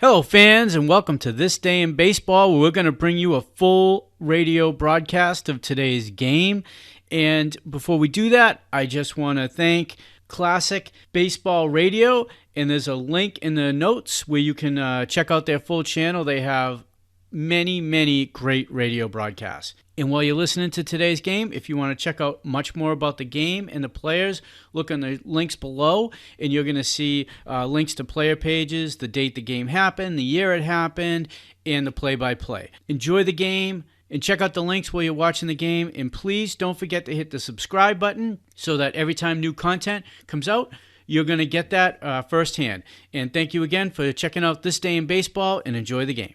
Hello, fans, and welcome to This Day in Baseball, where we're going to bring you a full radio broadcast of today's game. And before we do that, I just want to thank Classic Baseball Radio, and there's a link in the notes where you can check out their full channel. They have many great radio broadcasts. And while you're listening to today's game, if you want to check out much more about the game and the players, look on the links below, and you're going to see links to player pages, the date the game happened, the year it happened, and the play-by-play. Enjoy the game, and check out the links while you're watching the game, and please don't forget to hit the subscribe button so that every time new content comes out, you're going to get that firsthand. And thank you again for checking out This Day in Baseball, and enjoy the game.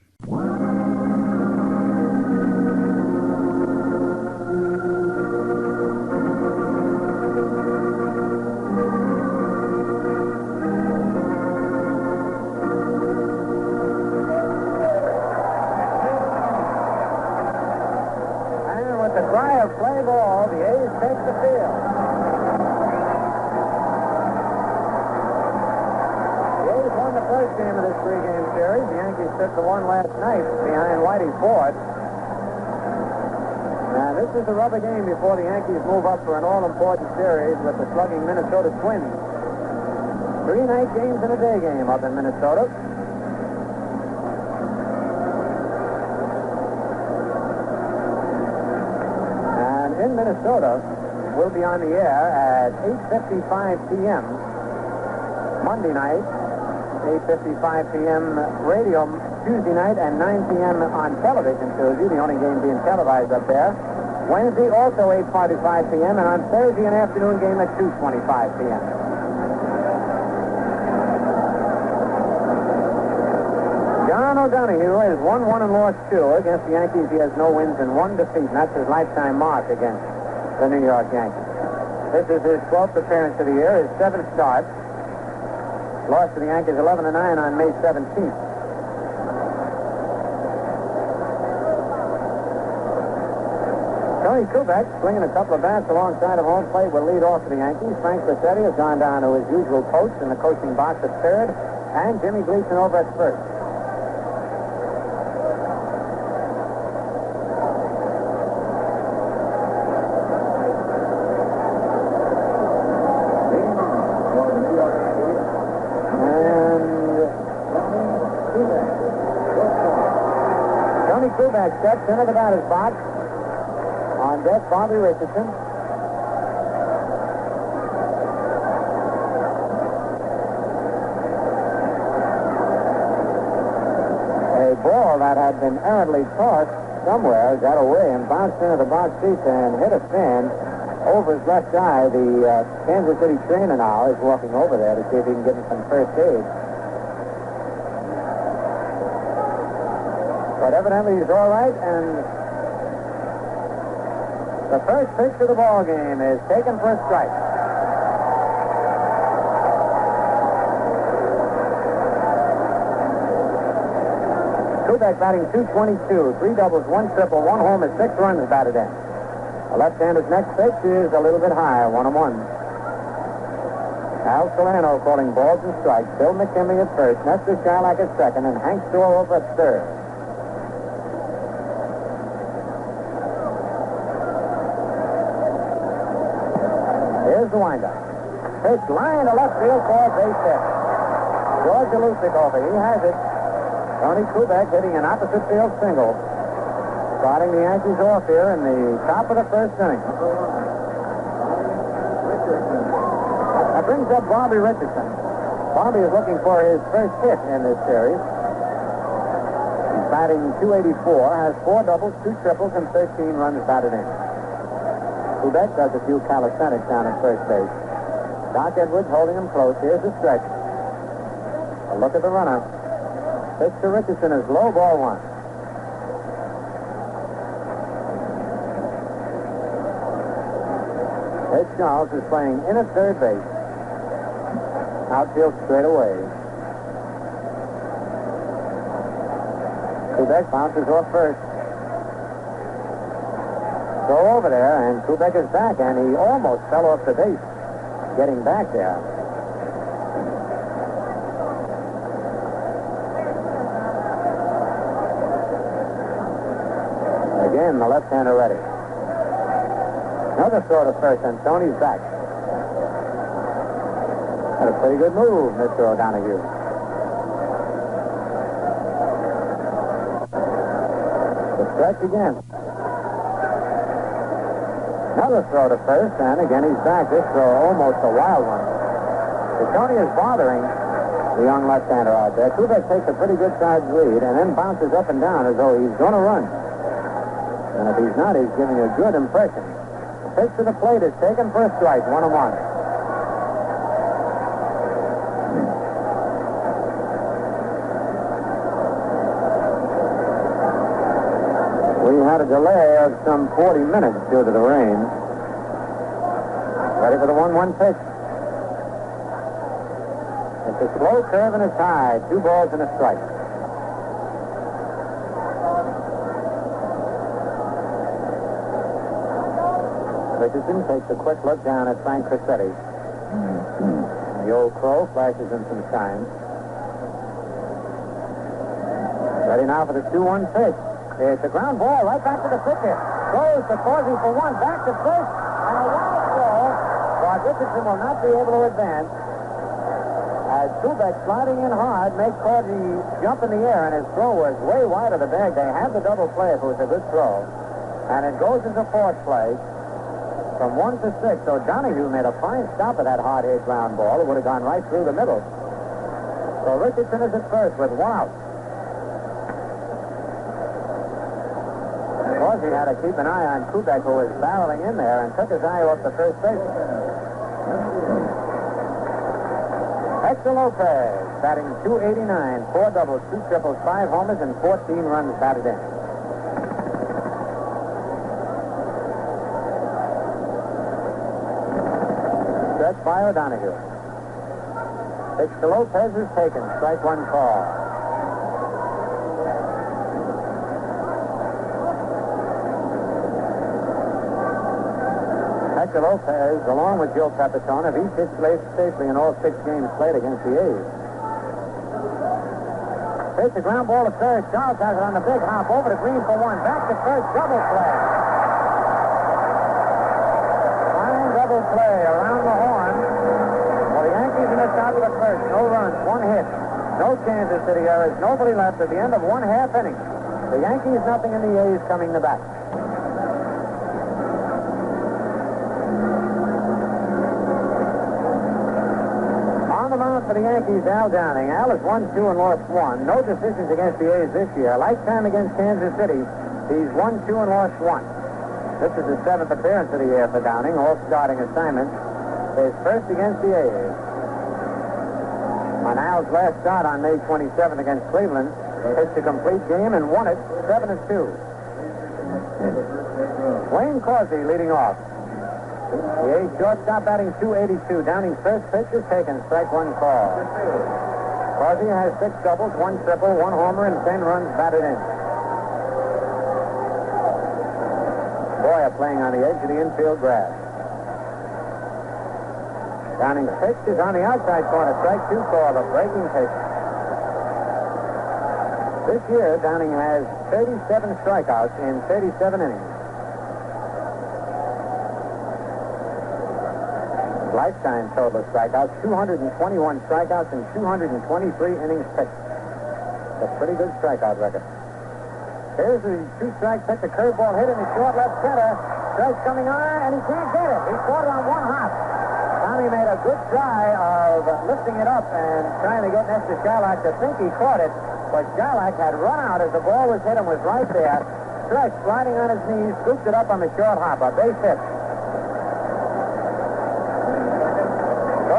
The one last night behind Whitey Ford. Now, this is a rubber game before the Yankees move up for an all-important series with the slugging Minnesota Twins. 3 night games and a day game up in Minnesota. And in Minnesota, we'll be on the air at 8:55 p.m. Monday night, 8:55 p.m. radio Tuesday night, and 9 p.m. on television Tuesday, the only game being televised up there. Wednesday, also 8:45 p.m., and on Thursday, an afternoon game at 2:25 p.m. John O'Donohue has won 1 and lost 2. Against the Yankees, he has no wins and 1 defeat, and that's his lifetime mark against the New York Yankees. This is his 12th appearance of the year, his 7th start. Lost to the Yankees 11-9 on May 17th. Tony Kubek, slinging a couple of bats alongside of home plate, will lead off for the Yankees. Frank Bassetti has gone down to his usual post in the coaching box at third, and Jimmy Gleason over at first. And Tony Kubek steps into the batter's box. On deck, Bobby Richardson. A ball that had been errantly tossed somewhere got away and bounced into the box seats and hit a fan over his left eye. The Kansas City trainer now is walking over there to see if he can get him some first aid. But evidently he's all right, and the first pitch of the ball game is taken for a strike. Kubek batting .222, 3 doubles, 1 triple, 1 homer, 6 runs batted in. The left-hander's next pitch is a little bit higher, 1-1. Al Solano calling balls and strikes. Bill McKinley at first, Nestor Shylock at second, and Hank Stewart over at third. Here's the windup. Pitch line to left field for a base hit. George Alusik over. He has it. Tony Kubek hitting an opposite field single. Starting the Yankees off here in the top of the first inning. That brings up Bobby Richardson. Bobby is looking for his first hit in this series. He's batting .284, has 4 doubles, 2 triples, and 13 runs batted in. Kubek does a few calisthenics down at first base. Doc Edwards holding him close. Here's the stretch. A look at the runner. Pitch to Richardson is low, ball 1. Ed Charles is playing in at third base. Outfield straight away. Kubek bounces off first. Go over there, and Kubek is back, and he almost fell off the base getting back there. again, the left-hander ready. Another throw to first, and Tony's back. That's a pretty good move, Mr. O'Donoghue. The stretch again. Another throw to first, and again he's back. This throw almost a wild one. Tony is bothering the young left-hander out there. Kubek takes a pretty good-sized lead and then bounces up and down as though he's going to run. And if he's not, he's giving a good impression. The pitch to the plate is taken for a strike, 1-1. We had a delay of some 40 minutes due to the rain. Ready for the 1-1 pitch. It's a slow curve and it's high. 2 balls and a strike. Richardson takes a quick look down at Frank Crissetti. The old crow flashes him some signs. Ready now for the 2-1 pitch. It's a ground ball right back to the pitcher. Goes to Corsi for one. Back to first. And a wild throw. But Richardson will not be able to advance. As Kubek sliding in hard makes Corsi jump in the air, and his throw was way wide of the bag. They had the double play if it was a good throw. And it goes as a force play from 1 to 6. So Donahue made a fine stop at that hard-hit ground ball. It would have gone right through the middle. So Richardson is at first with 1 out. Corsi had to keep an eye on Kubek, who was barreling in there, and took his eye off the first baseman. Hector Lopez, batting .289, 4 doubles, 2 triples, 5 homers, and 14 runs batted in. Stretch by O'Donoghue. Pitch to Lopez is taken. Strike 1 call. Hector Lopez, along with Joe Pepitone, have each hit safely in all 6 games played against the A's. Pitch a ground ball to third. Charles has it on the big hop over to Green for 1. Back to first. Double play. Fine double play around the horn. Well, the Yankees in the top of the first. No runs, 1 hit. No Kansas City errors. Nobody left at the end of 1 half inning. The Yankees nothing and the A's coming to bat. For the Yankees, Al Downing. Al has won 2 and lost 1. No decisions against the A's this year. Lifetime against Kansas City. He's won 2 and lost 1. This is his 7th appearance of the year for Downing. All starting assignments. His first against the A's. On Al's last start on May 27th against Cleveland, pitched a complete game and won it 7-2. Wayne Corsi leading off. The A's shortstop batting .282. Downing's first pitch is taken. Strike 1 call. Corsi has 6 doubles, 1 triple, 1 homer, and 10 runs batted in. Boyer playing on the edge of the infield grass. Downing's pitch is on the outside corner. Strike 2 call. A breaking pitch. This year, Downing has 37 strikeouts in 37 innings. Lifetime total of strikeouts, 221 strikeouts in 223 innings pitched. That's a pretty good strikeout record. Here's the 2-strike pitch, a curveball hit in the short left center. Strike's coming on, and he can't get it. He caught it on 1 hop. Tommy made a good try of lifting it up and trying to get next to Shylock to think he caught it, but Shylock had run out as the ball was hit and was right there. Stretch sliding on his knees, scooped it up on the short hop, a base hit.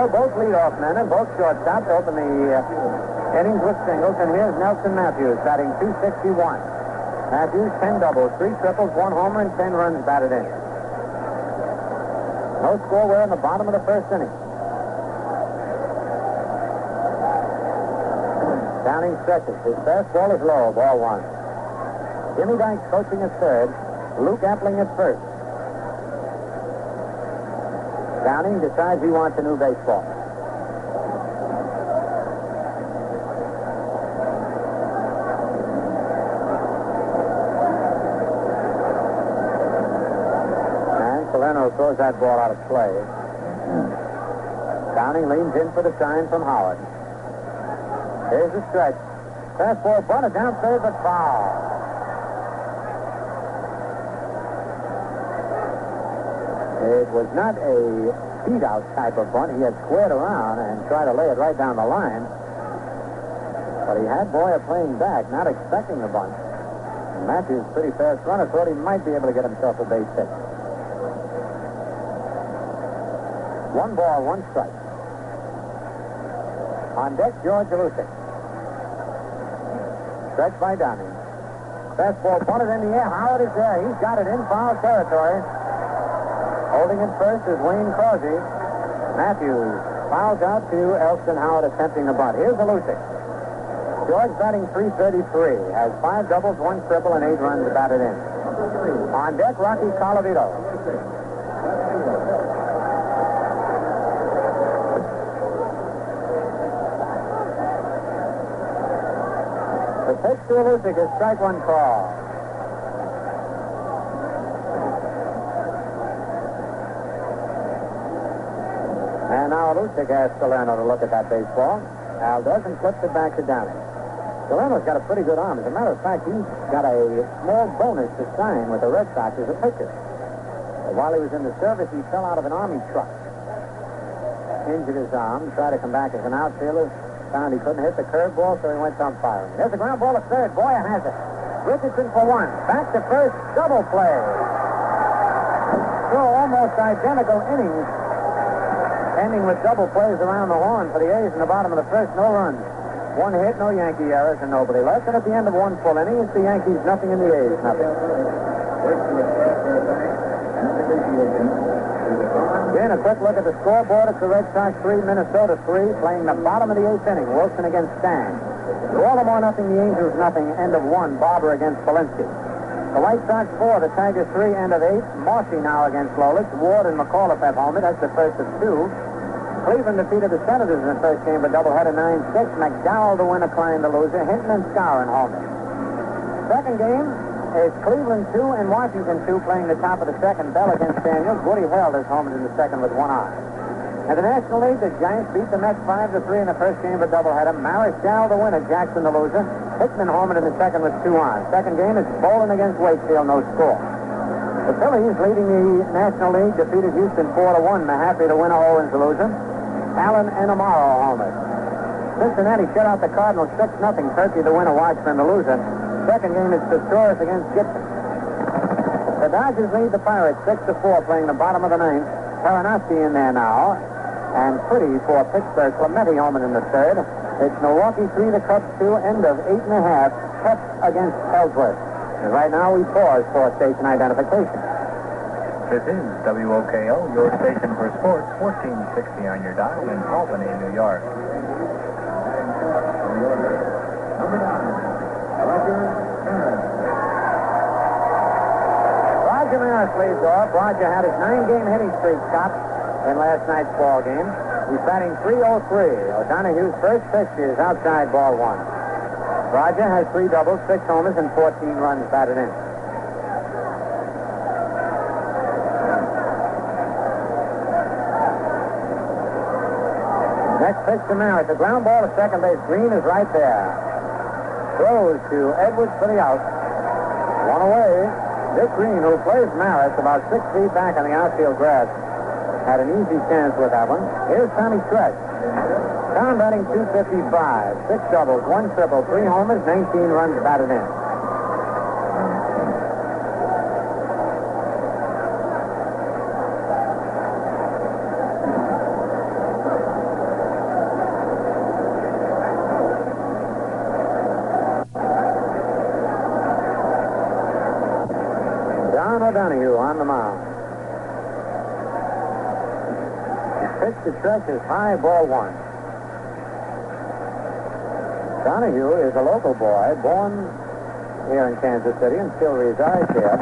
Both leadoff men and both shortstops open the innings with singles, and here's Nelson Matthews batting .261. Matthews, 10 doubles, 3 triples, 1 homer, and 10 runs batted in. No score. We're in the bottom of the first inning. Downing stretches. His fastball is low, ball 1. Jimmy Dykes coaching at third. Luke Appling at first. Downing decides he wants a new baseball. throws that ball out of play. Downing leans in for the sign from Howard. Here's the stretch. Fastball bunted down third, but foul. It was not a beat-out type of bunt. He had squared around and tried to lay it right down the line. But he had Boyer playing back, not expecting the bunt. And Matthews, pretty fast runner, thought he might be able to get himself a base hit. 1 ball, 1 strike. On deck, George Alusic. Stretched by Downing. Fastball bunted in the air. Howard is there. He's got it in foul territory. Holding it first is Wayne Causey. Matthews fouls out to Elston Howard attempting the bunt. Here's Alusic. George batting .333. Has 5 doubles, 1 triple, and 8 runs batted in. On deck, Rocky Colavito. The pitch to Alusic is strike 1 call. And now Alusic has Salerno to look at that baseball. Al does and flips it back to Downing. Salerno's got a pretty good arm. As a matter of fact, he's got a small bonus to sign with the Red Sox as a pitcher. While he was in the service, he fell out of an Army truck. Injured his arm, tried to come back as an outfielder. Found he couldn't hit the curveball, so he went umpiring. There's a ground ball to third. Boyer has it. Richardson for 1. Back to first. Double play. So almost identical innings. Ending with double plays around the horn for the A's in the bottom of the first. No runs. 1 hit, no Yankee errors, and nobody left. And at the end of 1 full inning, it's the Yankees nothing and the A's nothing. Again, a quick look at the scoreboard. It's the Red Sox 3, Minnesota 3, playing the bottom of the 8th inning. Wilson against Stang. Baltimore nothing, the Angels nothing. End of 1, Barber against Polinsky. The White Sox 4, the Tigers 3, end of 8. Mossy now against Lolich. Ward and McAuliffe have homered. That's the first of 2. Cleveland defeated the Senators in the first game of doubleheader 9-6. McDowell the winner, Klein the loser. Hinton and Skowron homered. Second game is Cleveland 2 and Washington 2 playing the top of the second. Bell against Daniels. Woody Held has homered in the second with 1 eye. In the National League, the Giants beat the Mets 5-3 in the first game of doubleheader. Marichal the winner, Jackson the loser. Hickman homered in the second with 2 on. Second game is Bolin against Wakefield, no score. The Phillies, leading the National League, defeated Houston 4-1. Mahaffey the winner, Owens the loser. Allen and Amaro homered. Cincinnati shut out the Cardinals 6-0. Turkey the winner, Watchman the loser. Second game is Pistorius against Gibson. The Dodgers lead the Pirates 6-4, playing the bottom of the 9th. Taranowski in there now. And Pretty for Pittsburgh. Clemente homered in the third. It's Milwaukee 3, the Cubs 2, end of 8.5. Cubs against Ellsworth. And right now we pause for station identification. This is WOKO, your station for sports, 1460 on your dial in Albany, New York. Number 9, Roger Maris leads off. Roger had his 9-game hitting streak stopped in last night's ball game. He's batting .303. O'Donoghue's first pitch is outside ball 1. Roger has 3 doubles, 6 homers, and 14 runs batted in. Next pitch to Merritt. The ground ball to second base. Green is right there. Throws to Edwards for the out. 1 away. Dick Green, who plays Merritt about 6 feet back on the outfield grass, had an easy chance with that one. Here's Tommy Stretch. Tom batting .255. 6 doubles, 1 triple, 3 homers, 19 runs batted in. O'Donoghue on the mound. His pitch to Stretch is high, ball 1. Donoghue is a local boy, born here in Kansas City and still resides here.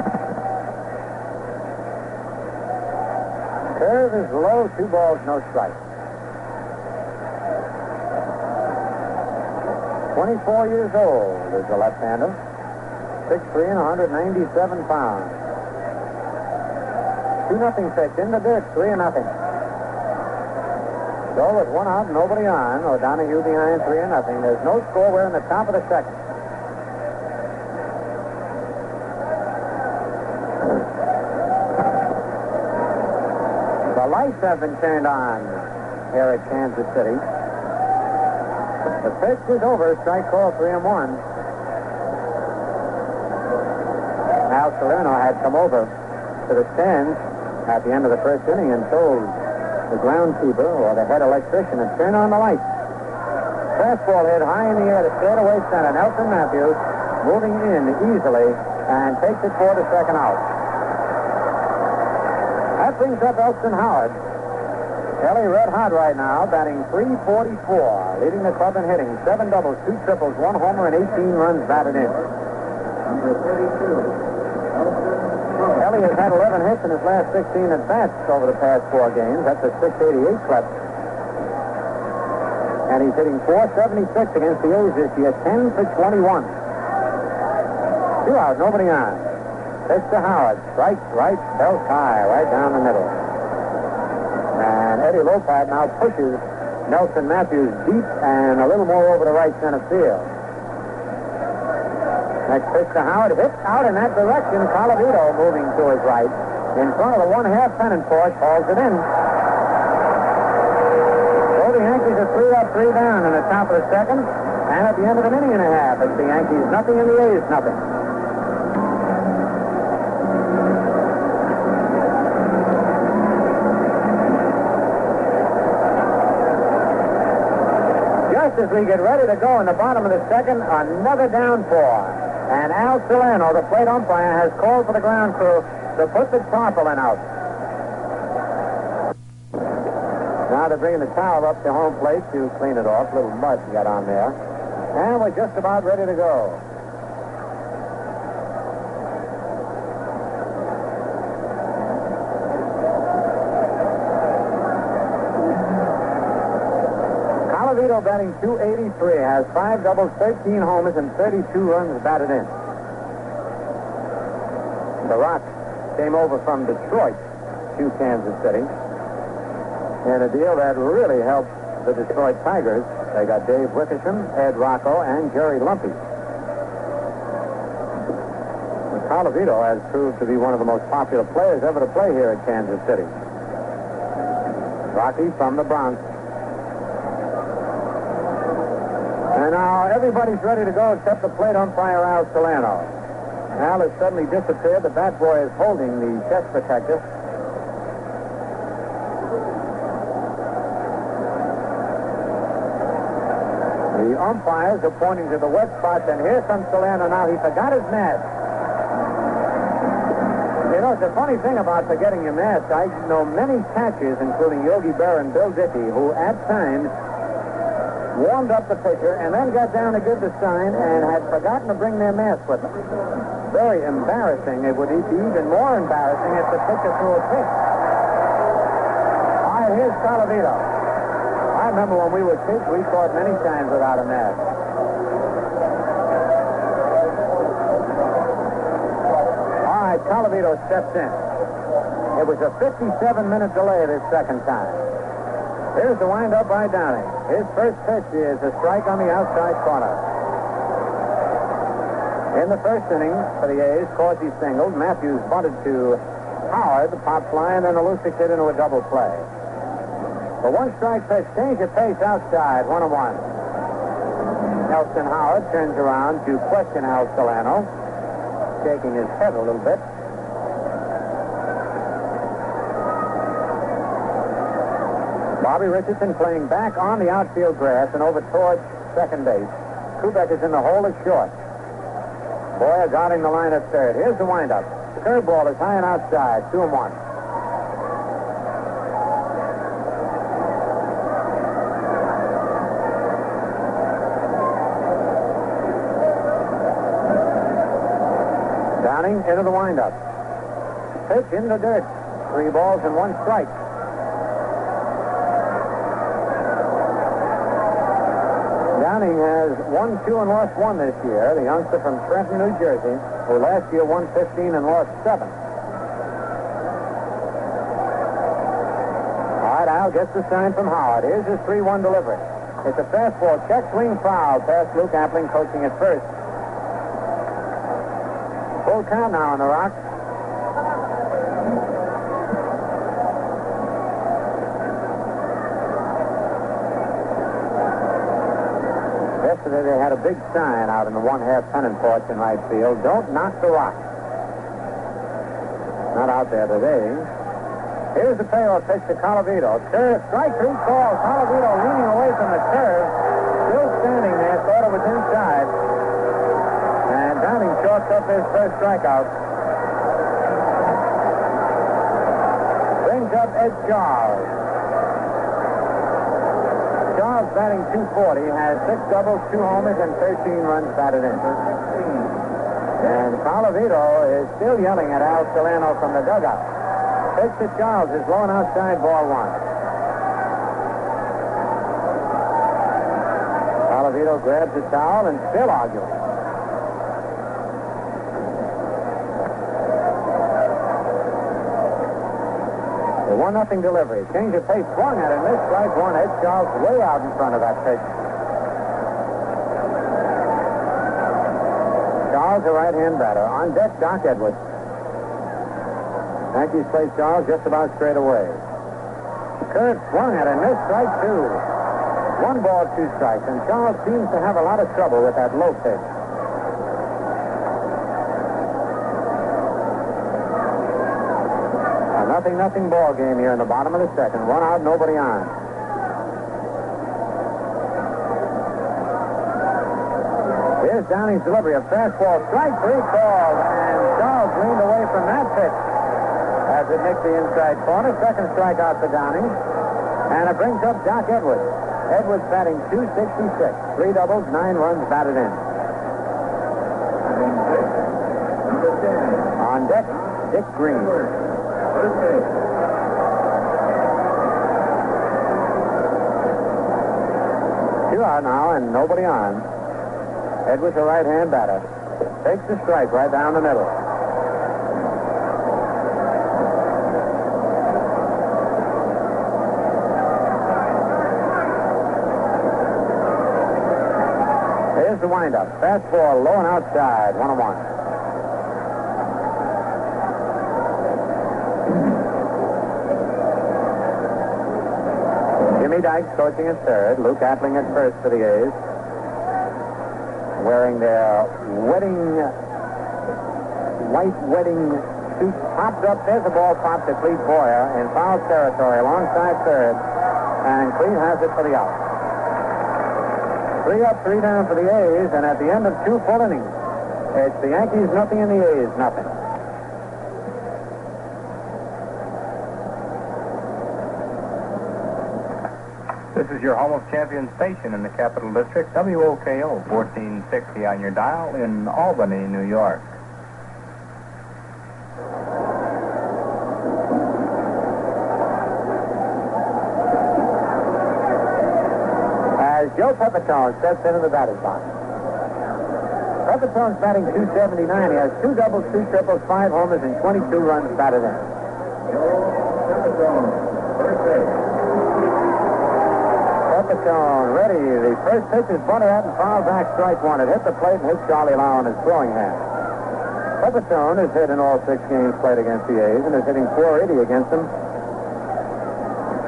Curve is low, 2 balls, no strike. 24 years old is the left-hander. 6'3" and 197 pounds. 2-0 pitch in the dirt, 3-0. So with 1 out, nobody on, O'Donohue behind 3-0. There's no score. We're in the top of the second. The lights have been turned on here at Kansas City. The pitch is over. Strike call, 3-1. Al Salerno had come over to the stands at the end of the first inning and told the groundskeeper or the head electrician to turn on the lights. Fastball hit high in the air to straightaway center. Nelson Matthews moving in easily and takes it for the second out. That brings up Elston Howard. Kelly red hot right now, batting .344, leading the club in hitting. 7 doubles, 2 triples, 1 homer, and 18 runs batted in. Kelly has had 11 hits in his last 16 at-bats over the past 4 games. That's a .688 clip. And he's hitting .476 against the A's this year, 10 for 21. 2 out, nobody on. Pitch to Howard. Strike right, belt high, right down the middle. And Eddie Lopat now pushes Nelson Matthews deep and a little more over the right center field. Next pitch to Howard, hit out in that direction. Colavito moving to his right. In front of the 1/2 pennant porch, hauls it in. So the Yankees are 3 up, 3 down in the top of the second. And at the end of an inning and a half, it's the Yankees nothing and the A's nothing. Just as we get ready to go in the bottom of the second, another downpour. And Al Salerno, the plate umpire, has called for the ground crew to put the tarpaulin out. Now they're bringing the towel up to home plate to clean it off. A little mud got on there. And we're just about ready to go. Colavito batting .283, has 5 doubles, 13 homers, and 32 runs batted in. The Rock came over from Detroit to Kansas City in a deal that really helped the Detroit Tigers. They got Dave Wickersham, Ed Rocco, and Jerry Lumpy. Colavito has proved to be one of the most popular players ever to play here at Kansas City. Rocky from the Bronx. And now everybody's ready to go except the plate umpire, Al Salerno. Al has suddenly disappeared. The bat boy is holding the chest protector. The umpires are pointing to the wet spots, and here comes Salerno now. He forgot his mask. You know, it's a funny thing about forgetting your mask. I know many catchers, including Yogi Berra and Bill Dickey, who at times warmed up the pitcher and then got down to give the sign and had forgotten to bring their mask with them. Very embarrassing. It would be even more embarrassing if the pitcher threw a pitch. All right, here's Colavito. I remember when we were kids, we caught many times without a mask. All right, Colavito steps in. It was a 57-minute delay this second time. Here's the windup by Downey. His first pitch is a strike on the outside corner. In the first inning for the A's, Corsi singled. Matthews bunted to Howard, the pop fly, and then Alusik hit into a double play. The one-strike pitch, change of pace outside, 1-1. Nelson Howard turns around to question Al Salerno, shaking his head a little bit. Bobby Richardson playing back on the outfield grass and over towards second base. Kubek is in the hole, is short. Boyer guarding the line at third. Here's the windup. The curveball is high and outside, 2-1. Downing into the windup. Pitch in the dirt. 3 balls and 1 strike. Downing has won 2 and lost 1 this year. The youngster from Trenton, New Jersey, who last year won 15 and lost 7. right. Al gets the sign from Howard. Here's his 3-1 delivery. It's a fastball check swing foul past Luke Appling, coaching at first. Full count now on the Rocks. Yesterday they had a big sign out in the one-half pennant porch in right field. Don't knock the Rocks. Not out there today. Here's the payoff pitch to Colavito. Strike 3 call. Colavito leaning away from the curve. Still standing there. Thought it was inside. And Downing chalks up his first strikeout. Brings up Ed Charles. Charles batting .240, has 6 doubles, 2 homers, and 13 runs batted in. And Colavito is still yelling at Al Solano from the dugout. Pitch to Charles is low and outside, ball 1. Colavito grabs the towel and still arguing. The 1-0 delivery. Change of pace, swung at it, missed, strike 1. Ed Charles way out in front of that pitch. Charles, a right-hand batter. On deck, Doc Edwards. Yankees play Charles just about straight away. Curve swung at it, missed, strike 2. 1 ball, 2 strikes, and Charles seems to have a lot of trouble with that low pitch. A 0-0 ball game here in the bottom of the second. 1 out, nobody on. Here's Downing's delivery. A fastball, strike 3 called, and Charles leaned away from that pitch as it nicked the inside corner. Second strikeout for Downing, and it brings up Doc Edwards. Edwards batting .266, 3 doubles, 9 runs batted in. On deck, Dick Green. 2 out now and nobody on. Edwards, a right-hand batter. Takes the strike right down the middle. Here's the windup. Fastball low and outside. 1-1. Jimmy Dykes coaching at third. Luke Appling at first for the A's. Wearing their white wedding suits. Popped up. There's a ball popped to Clete Boyer in foul territory alongside third. And Clete has it for the out. 3 up, 3 down for the A's. And at the end of 2 full innings, it's the Yankees nothing and the A's nothing. This is your home of champion station in the Capital District, WOKO 1460 on your dial in Albany, New York. As Joe Pepitone steps into the batter's box. Pepitone's batting .279. He has 2 doubles, 2 triples, 5 homers, and 22 runs batted in. Pepitone ready. The first pitch is bunted out and fouled back, strike 1. It hit the plate and hit Charlie Lau on his throwing hand. Pepitone has hit in all 6 games played against the A's and is hitting .480 against them.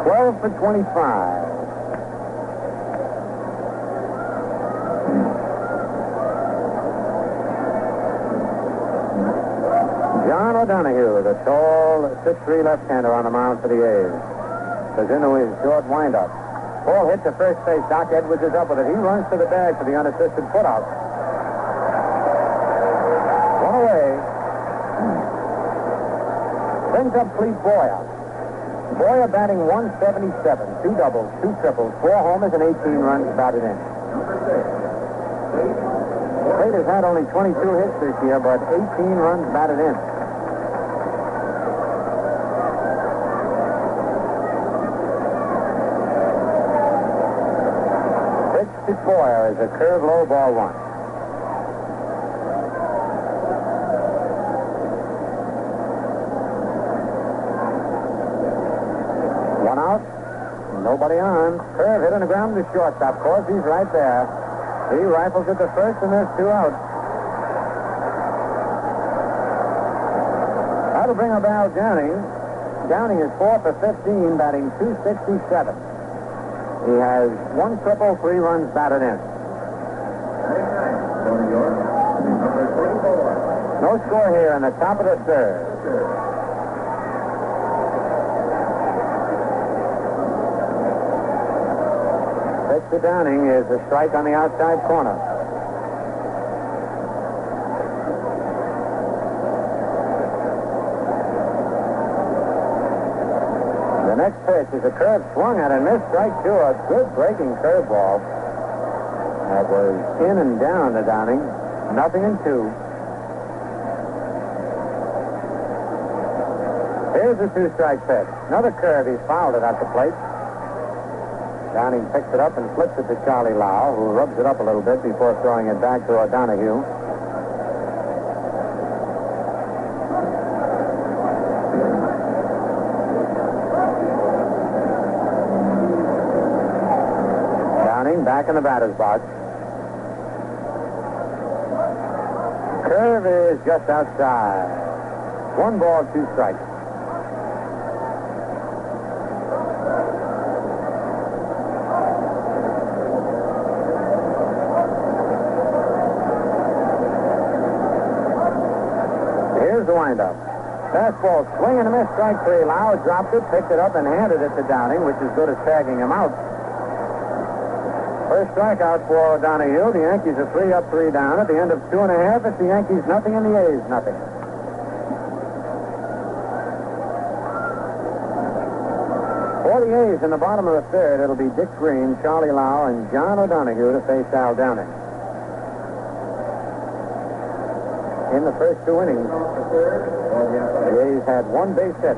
12 for 25. John O'Donohue, the tall 6'3" left-hander on the mound for the A's. Goes into his short windup. Ball hit to first base. Doc Edwards is up with it. He runs to the bag for the unassisted putout. 1 away. Brings up Clete Boyer. Boyer batting .177. 2 doubles, 2 triples, 4 homers, and 18 runs batted in. Clete has had only 22 hits this year, but 18 runs batted in. To Boyer is a curve low, ball 1. One out. Steady on. Curve hit on the ground to shortstop. Corsi's right there. He rifles at the first, and there's 2 out. That'll bring up Al Downing. Downing is 4 for 15, batting .267. He has 1 triple, 3 runs batted in. No score here in the top of the third. Pitch to Downing is a strike on the outside corner. The next pitch is a curve swung at and missed. Strike 2, a good breaking curveball. That was in and down to Downing. 0-2. Here's a 2-strike pitch. Another curve. He's fouled it at the plate. Downing picks it up and flips it to Charlie Lau, who rubs it up a little bit before throwing it back to O'Donohue. Downing back in the batter's box. Curve is just outside. 1 ball, 2 strikes. The windup. Fastball swing and a miss. Strike 3. Lau dropped it, picked it up, and handed it to Downing, which is good as tagging him out. First strikeout for O'Donohue. The Yankees are 3 up, 3 down. At the end of 2.5, it's the Yankees nothing and the A's nothing. For the A's in the bottom of the third, it'll be Dick Green, Charlie Lau, and John O'Donohue to face Al Downing. In the first 2 innings, the A's had 1 base hit.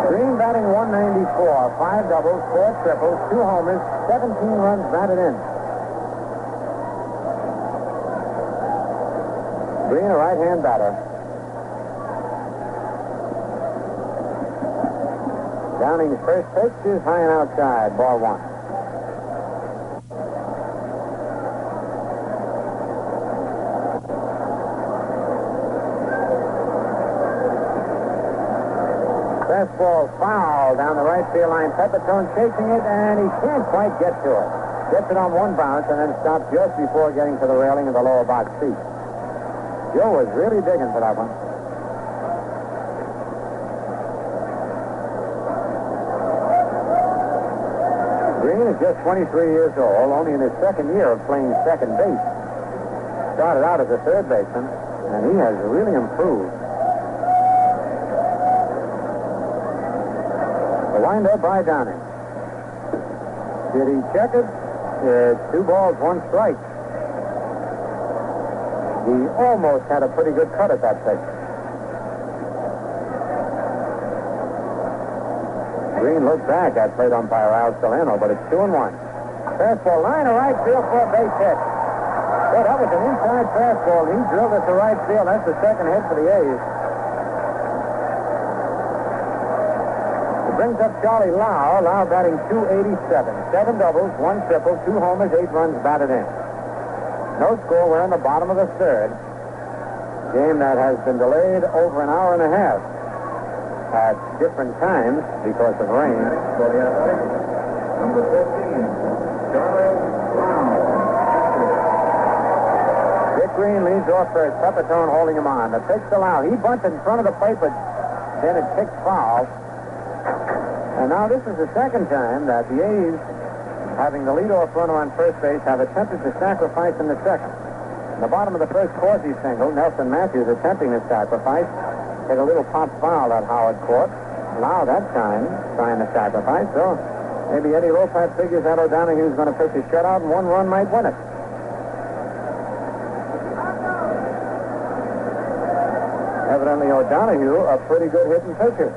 Green batting .194, 5 doubles, 4 triples, 2 homers, 17 runs batted in. Green, a right-hand batter. Downing's first pitch is high and outside, ball 1. Fastball foul down the right field line. Pepitone chasing it, and he can't quite get to it. Gets it on 1 bounce and then stops just before getting to the railing of the lower box seat. Joe was really digging for that one. Green is just 23 years old, only in his 2nd year of playing second base. Started out as a third baseman, and he has really improved. The windup by Downing. Did he check it? It's 2 balls, 1 strike. He almost had a pretty good cut at that pitch. Green looked back at plate umpire Al Solano, but it's 2-1. Fastball line to right field for a base hit. Boy, that was an inside fastball. He drilled it to right field. That's the 2nd hit for the A's. Brings up Charlie Lau. Lau batting .287. 7 doubles, 1 triple, 2 homers, 8 runs batted in. No score. We're in the bottom of the third. Game that has been delayed over an hour and a half at different times because of rain. Number 14, Charlie Lau. Dick Green leads off first. Pepitone holding him on. The pitch to Lau. He bunts in front of the plate, but then it kicks foul. And now this is the 2nd time that the A's, having the leadoff runner on first base, have attempted to sacrifice in the 2nd. In the bottom of the first Corsi single, Nelson Matthews attempting the sacrifice. Hit a little pop foul that Howard caught. Lau that time trying to sacrifice. So maybe Eddie Lopat figures that O'Donohue's going to pitch a shutout and 1 run might win it. Evidently O'Donohue, a pretty good hitting pitcher.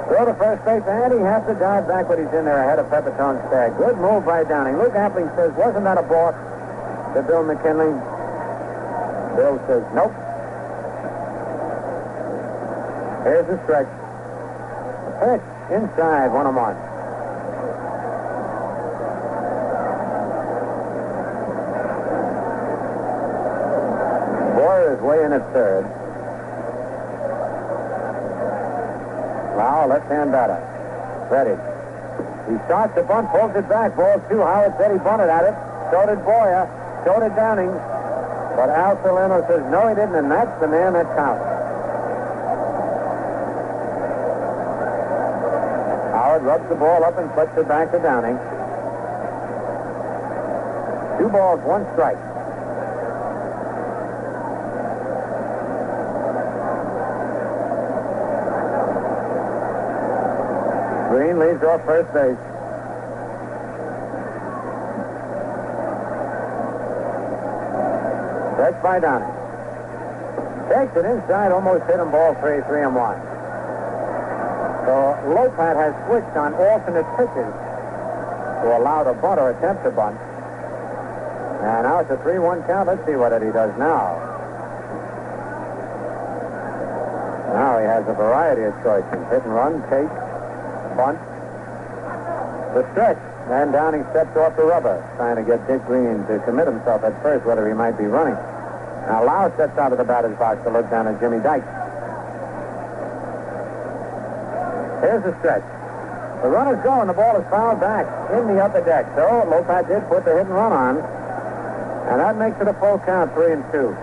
Throw to first base, and he has to dive back, but he's in there ahead of Pepitone's tag. Good move by Downing. Luke Appling says, wasn't that a balk to Bill McKinley? Bill says, nope. Here's the stretch. pitch. Inside, 1-1. Boyer is way in at third. Now, left-hand batter. Ready. He starts the bunt, pulls it back. Ball 2. Howard said he bunted at it. So did Boyer. So did Downing. But Al Salerno says no, he didn't, and that's the man that counts. Howard rubs the ball up and flips it back to Downing. 2 balls, 1 strike. Green leads off first base. Stretch by Downing. Takes it inside, almost hit him, ball 3, 3-1. So Lopat has switched on alternate pitches to allow the bunt or attempt to bunt. And now it's a 3-1 count. Let's see what Eddie does now. Now he has a variety of choices. Hit and run, take, bunt, the stretch. And Downing steps off the rubber, trying to get Dick Green to commit himself at first, whether he might be running. Now Lau steps out of the batter's box to look down at Jimmy Dykes. Here's the stretch. The runner's going. The ball is fouled back in the upper deck. So Lopat did put the hit and run on. And that makes it a full count, 3-2.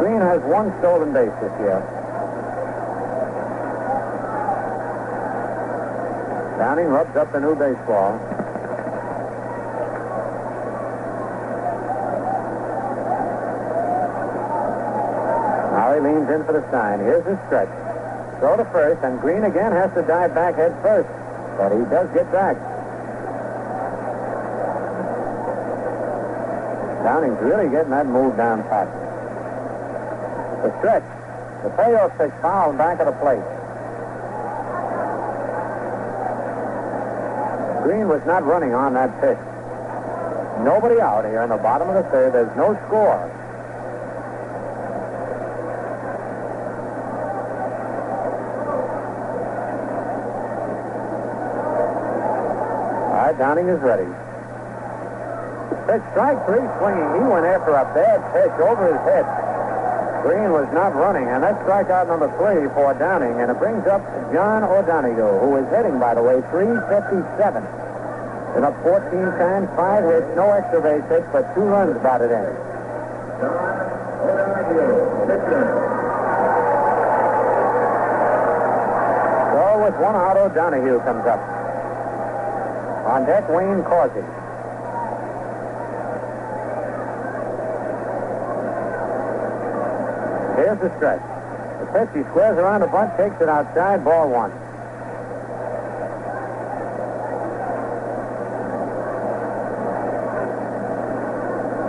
Green has 1 stolen base this year. Downing rubs up the new baseball. Now he leans in for the sign. Here's his stretch. Throw to first, and Green again has to dive back head first. But he does get back. Downing's really getting that move down pat. The stretch. The payoff pitch foul back of the plate. Green was not running on that pitch. Nobody out here in the bottom of the third. There's no score. All right, Downing is ready. Pitch, strike 3, swinging. He went after a bad pitch over his head. Green was not running, and that's strikeout number 3 for Downing, and it brings up John O'Donoghue, who is hitting, by the way, .357. Been up 14 times, 5 hits, no extra base hits, but 2 runs batted in. So with 1 out, O'Donoghue comes up. On deck, Wayne Causey. Here's the stretch. The pitch, he squares around the bunt, takes it outside, ball 1.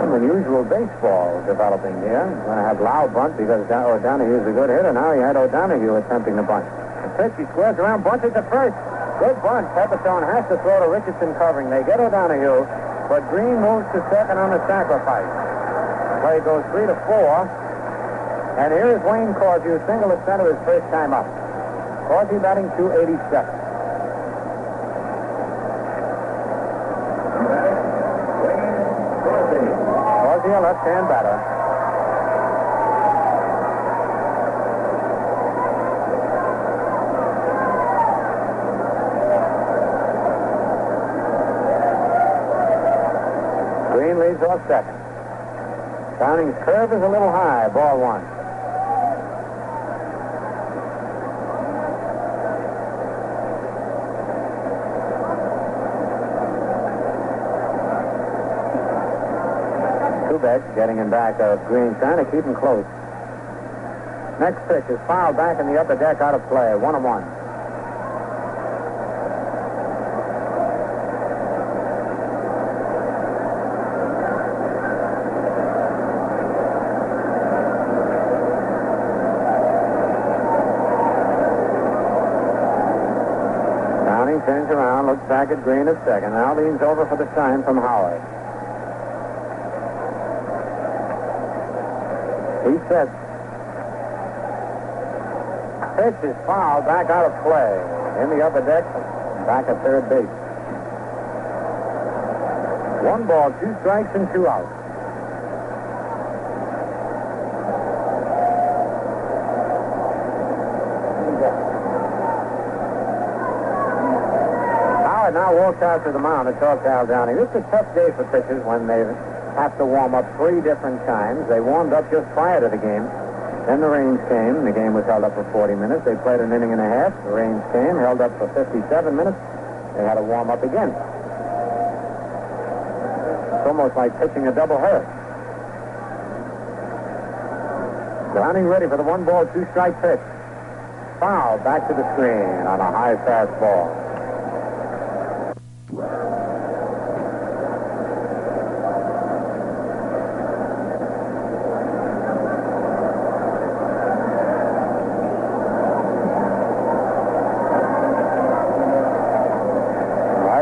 Some unusual baseball developing here. Going to have Lau bunt because O'Donoghue is a good hitter. Now he had O'Donoghue attempting the bunt. The pitch, he squares around, bunts it to first. Good bunt. Pepperstone has to throw to Richardson covering. They get O'Donoghue, but Green moves to second on the sacrifice. Play goes 3-4. And here is Wayne Causey, who singled at center his first time up. Causey batting .287. Causey, a left-hand batter. Green leads off second. Downing's curve is a little high, ball 1. Getting him back of Green, trying to keep him close. Next pitch is fouled back in the upper deck, out of play. 1-1. Downing turns around, looks back at Green at second. Now leans over for the sign from Howard. He sets. pitch is fouled back out of play. In the upper deck, back at third base. 1 ball, 2 strikes, and 2 outs. Howard now walks out to the mound to talk to Al Downing. This is a tough day for pitchers when they have to warm up 3 different times. They warmed up just prior to the game. Then the rains came. The game was held up for 40 minutes. They played an inning and a half. The rains came, held up for 57 minutes. They had to warm up again. It's almost like pitching a doubleheader. Downing ready for the 1 ball, 2 strike pitch. Foul back to the screen on a high fastball.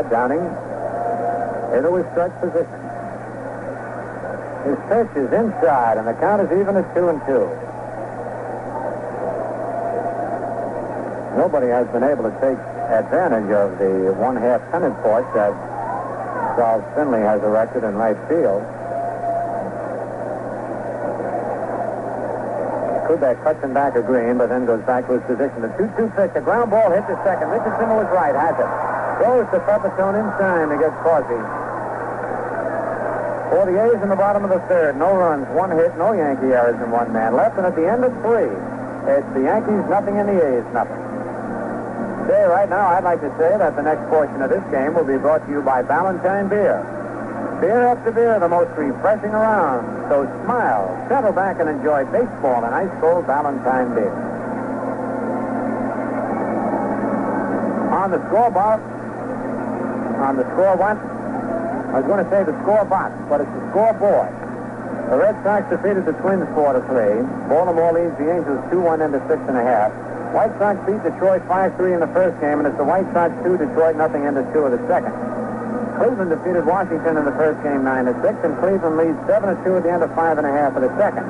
Downing into his stretch position. His pitch is inside, and the count is even at 2-2. Nobody has been able to take advantage of the 1/2 pennant porch that Charles Finley has erected in right field. Kubek cuts him back a green, but then goes back to his position. The 2-2 pitch, a ground ball hit to second. Richardson to his right, has it. Goes to Pepitone in time to get Causey. For the A's in the bottom of the third, no runs, 1 hit, no Yankee errors, and 1 man left. And at the end of 3, it's the Yankees nothing and the A's nothing. Say right now, I'd like to say that the next portion of this game will be brought to you by Ballantine Beer. Beer after beer, the most refreshing around. So smile, settle back, and enjoy baseball and ice-cold Ballantine Beer. On the scoreboard, on the score what? I was going to say the score box, but it's the scoreboard. The Red Sox defeated the Twins 4-3. Baltimore leads the Angels 2-1 into 6.5. White Sox beat Detroit 5-3 in the first game, and it's the White Sox 2, Detroit nothing into 2 of the second. Cleveland defeated Washington in the first game 9-6, and Cleveland leads 7-2 at the end of 5.5 of the second.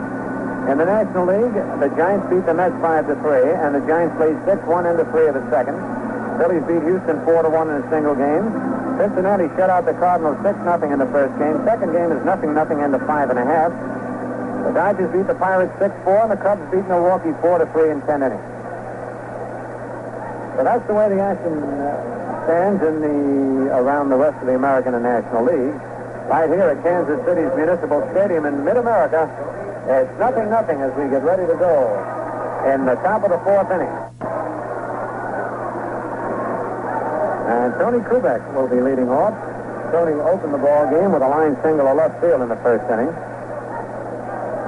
In the National League, the Giants beat the Mets 5-3, and the Giants lead 6-1 into 3 of the second. Phillies beat Houston 4-1 in a single game. Cincinnati shut out the Cardinals 6-0 in the first game. Second game is 0-0 into 5.5. The Dodgers beat the Pirates 6-4, and the Cubs beat Milwaukee 4-3 in 10 innings. So that's the way the action stands around the rest of the American and National League. Right here at Kansas City's Municipal Stadium in Mid-America, it's 0-0 as we get ready to go in the top of the 4th inning. And Tony Kubek will be leading off. Tony opened the ball game with a line single to left field in the first inning.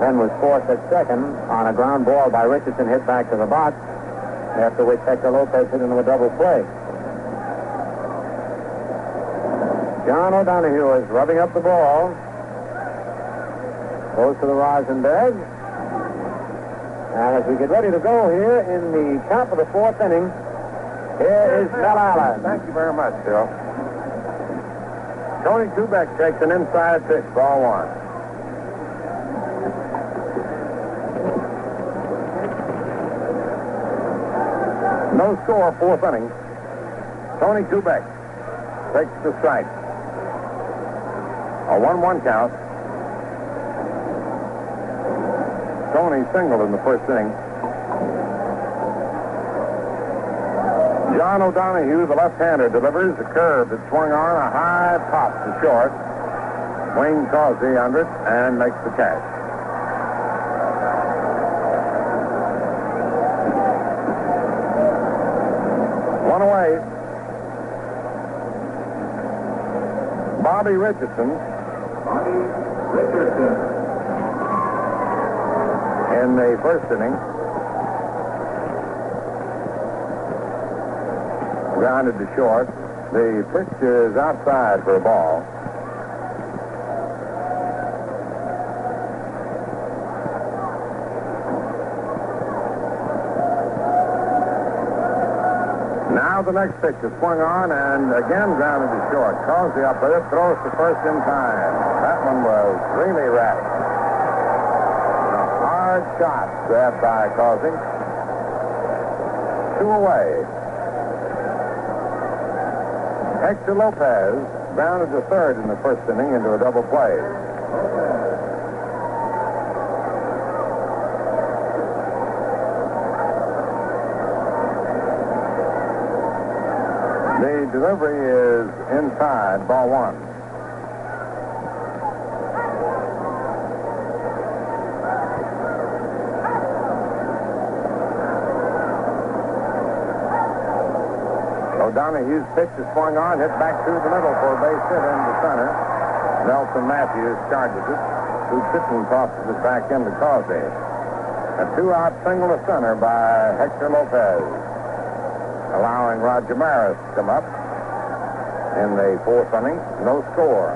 Then was forced at second on a ground ball by Richardson, hit back to the box, after which Hector Lopez hit into a double play. John O'Donohue is rubbing up the ball. Goes to the rosin bag. And as we get ready to go here in the top of the 4th inning, here is Mel Allen. Thank you very much, Bill. Tony Kubek takes an inside pitch, ball 1. No score, 4th inning. Tony Kubek takes the strike. A 1-1 count. Tony singled in the first inning. John O'Donohue, the left-hander, delivers a curve that swung on a high pop to short. Wayne Causey under it and makes the catch. One away. Bobby Richardson. In the first inning. Grounded to short. The pitch is outside for a ball. Now the next pitch is swung on and again grounded to short. Causey up with it, throws to first in time. That one was really rash. A hard shot grabbed by Causey. 2 away. Hector Lopez grounded to third in the first inning into a double play. The delivery is inside, ball 1. O'Donohue's pitch is swung on, hit back through the middle for a base hit into center. Nelson Matthews charges it. Who Sitton tosses it back into Causey. A 2-out single to center by Hector Lopez, allowing Roger Maris to come up in the 4th inning. No score.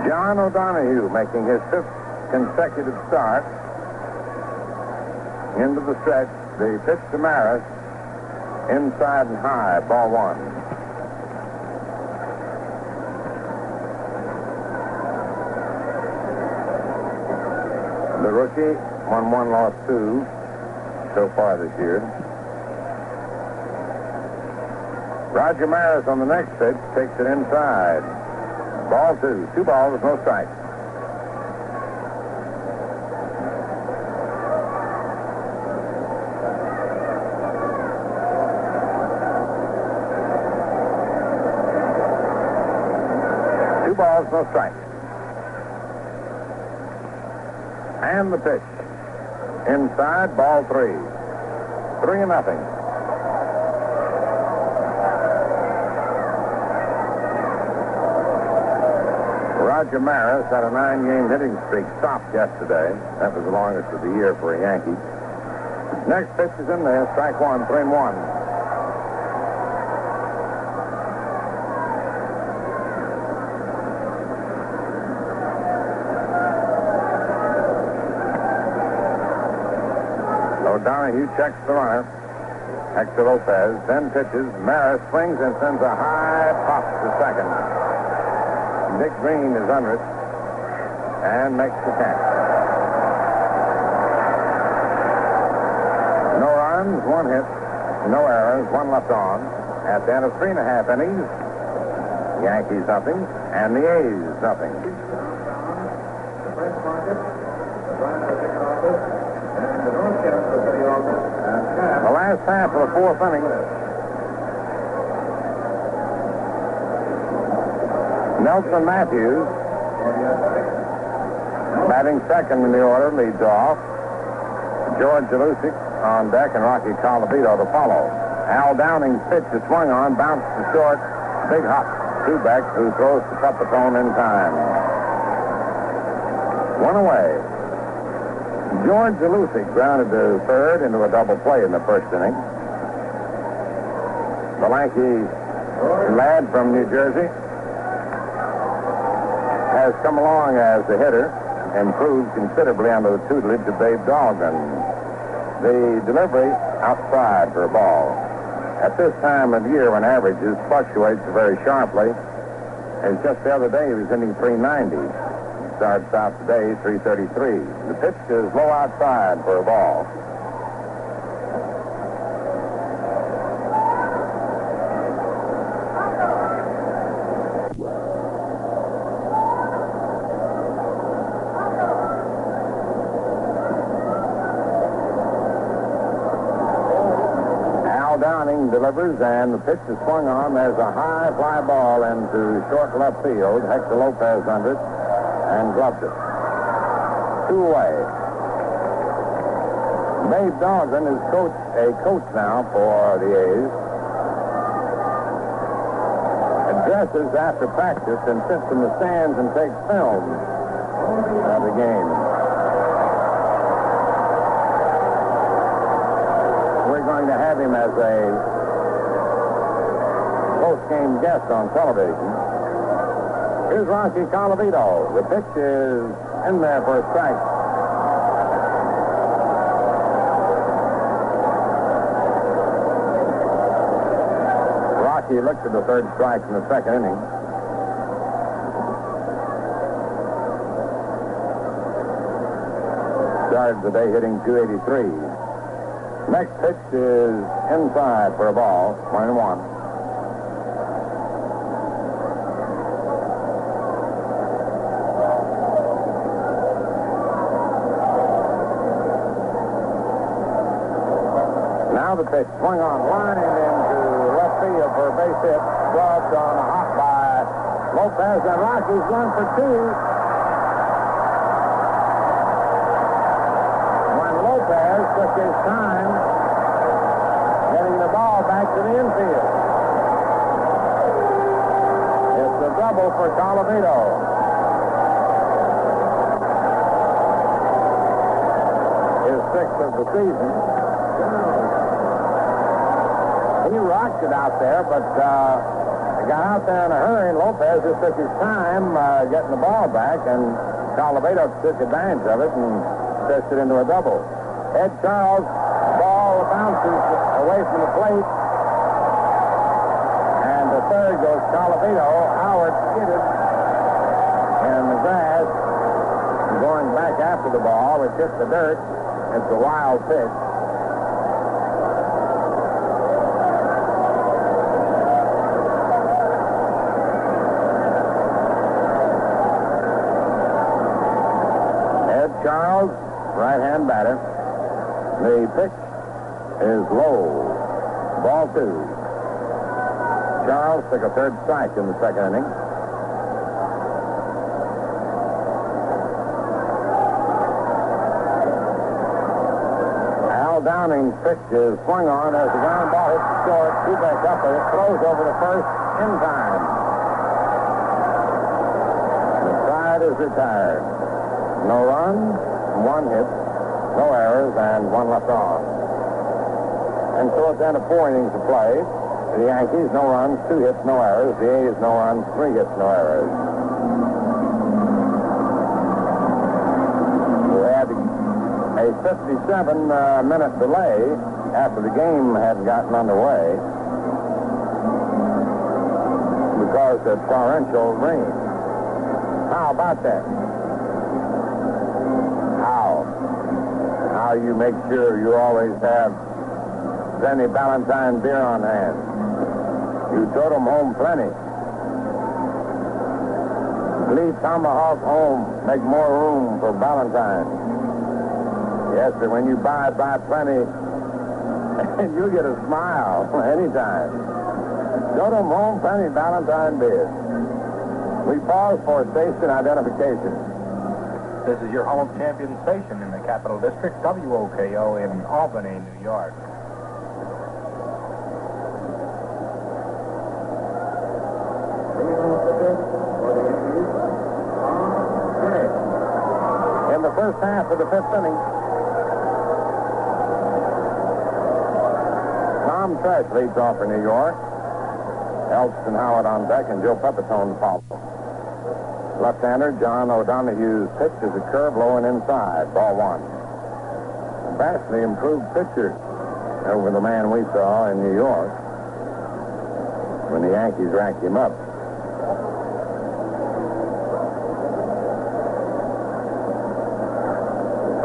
John O'Donohue making his 5th consecutive start. Into the stretch. The pitch to Maris. Inside and high. Ball 1. The rookie won 1, lost 2 so far this year. Roger Maris on the next pitch takes it inside. Ball 2. 2 balls, no strikes. Balls, no strikes. And the pitch. Inside, ball 3. 3-0. Roger Maris had a 9-game hitting streak stopped yesterday. That was the longest of the year for a Yankee. Next pitch is in there. Strike 1, 3-1. O'Donohue checks the runner. Hector Lopez then pitches. Maris swings and sends a high pop to second. Dick Green is under it and makes the catch. No runs, 1 hit, no errors, 1 left on. At the end of 3.5 innings, Yankees nothing and the A's nothing. The last half of the 4th inning. Nelson Matthews, batting second in the order, leads off. George Jalusic on deck and Rocky Colavito to follow. Al Downing's pitch is swung on, bounced to short. Big hop. Tubeck, who throws to Pepitone in time. 1 away. George Jalusic grounded to third into a double play in the first inning. The lanky lad from New Jersey has come along as a hitter, improved considerably under the tutelage of Babe Dahlgren. The delivery outside for a ball. At this time of year when averages fluctuates very sharply, as just the other day he was hitting 390. Starts out today 333. The pitch is low outside for a ball. Delivers, and the pitch is swung on. There's a high fly ball into short left field. Hector Lopez under it and gloved it. 2 away. Babe Dahlgren is a coach now for the A's. Addresses after practice and sits in the stands and takes film of the game. We're going to have him as a post-game guest on television. Here's Rocky Colavito. The pitch is in there for a strike. Rocky looked at the third strike in the second inning. Started the day hitting .283. Next pitch is inside for a ball, 1-1. Now the pitch, swung on, line into left field for a base hit. Gloved on a hop by Lopez, and Rocky's run for two. When Lopez took his time getting the ball back to the infield. It's a double for Colavito. His sixth of the season. He rocked it out there, but got out there in a hurry, and Lopez just took his time getting the ball back, and Colavito took advantage of it and stretched it into a double. Ed Charles, ball bounces away from the plate, and the third goes Colavito. Howard skidded in the grass, going back after the ball, which hit the dirt. It's a wild pitch. Charles, right-hand batter. The pitch is low. Ball two. Charles took a third strike in the second inning. Al Downing's pitch is swung on as the ground ball hits the short. Two back up, and it throws over the first in time. The side is retired. No runs, one hit, no errors, and one left on. And so it's down to 4 innings of play. The Yankees, no runs, 2 hits, no errors. The A's, no runs, 3 hits, no errors. We had a 57-minute delay after the game had gotten underway because of torrential rain. How about that? How you make sure you always have plenty Ballantine beer on hand. You tote 'em home plenty. Leave Tomahawk home. Make more room for Ballantine. Yes, sir. When you buy plenty, you get a smile anytime. Tote 'em home plenty Ballantine beer. We pause for station identification. This is your home champion station in the Capital District, WOKO in Albany, New York. In the first half of the 5th inning, Tom Tresh leads off for New York. Elston Howard on deck, and Joe Pepitone follows. Left-hander John O'Donoghue's pitch is a curve low and inside, ball 1. A vastly improved pitcher over the man we saw in New York when the Yankees racked him up.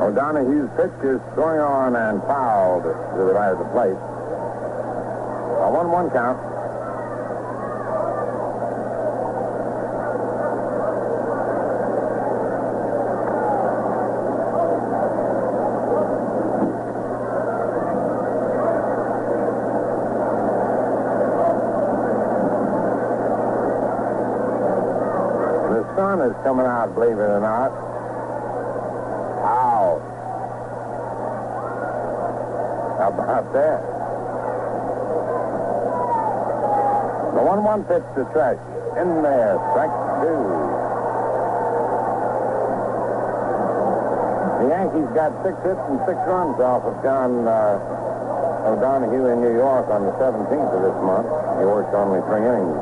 O'Donoghue's pitch is swung on and fouled to the right of the plate. A 1-1 count. Is coming out, believe it or not. How about that? The 1-1 pitch to Tresh. In there, strike 2. The Yankees got 6 hits and 6 runs off of John O'Donoghue in New York on the 17th of this month. He worked only 3 innings.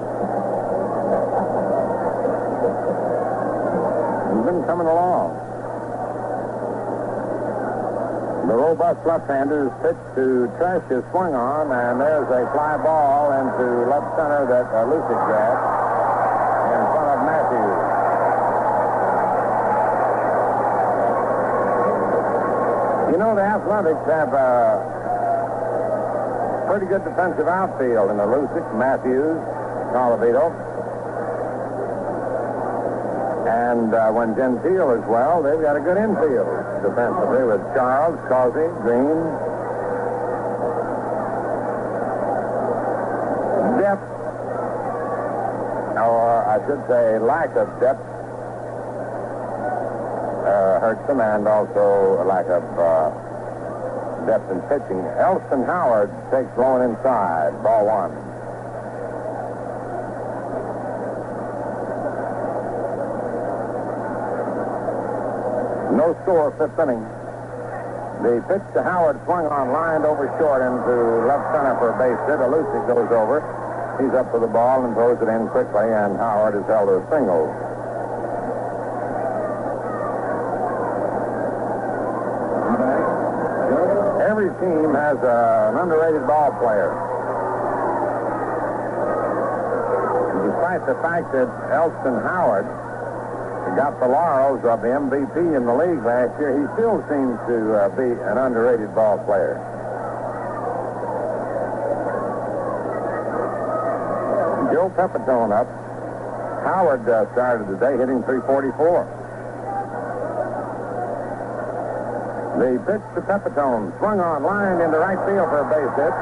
been coming along. The robust left-hander is pitched to Tresh, is swung on, and there's a fly ball into left center that Lucic grabbed in front of Matthews. You know, the Athletics have a pretty good defensive outfield in the Lucic, Matthews, Colavito. And when Gentile is well, they've got a good infield defensively with Charles, Causey, Green. Depth, or I should say lack of depth, hurts them, and also a lack of depth in pitching. Elston Howard takes low and inside, ball one. No score, fifth inning. The pitch to Howard swung on, lined over short into left center for a base hit. Lucic goes over. He's up to the ball and throws it in quickly, and Howard is held to a single. Every team has an underrated ball player. Despite the fact that Elston Howard got the laurels of the MVP in the league last year, he still seems to be an underrated ball player. Joe Pepitone up. Howard started the day hitting .344. The pitch to Pepitone, swung on, lined into right field for a base hit.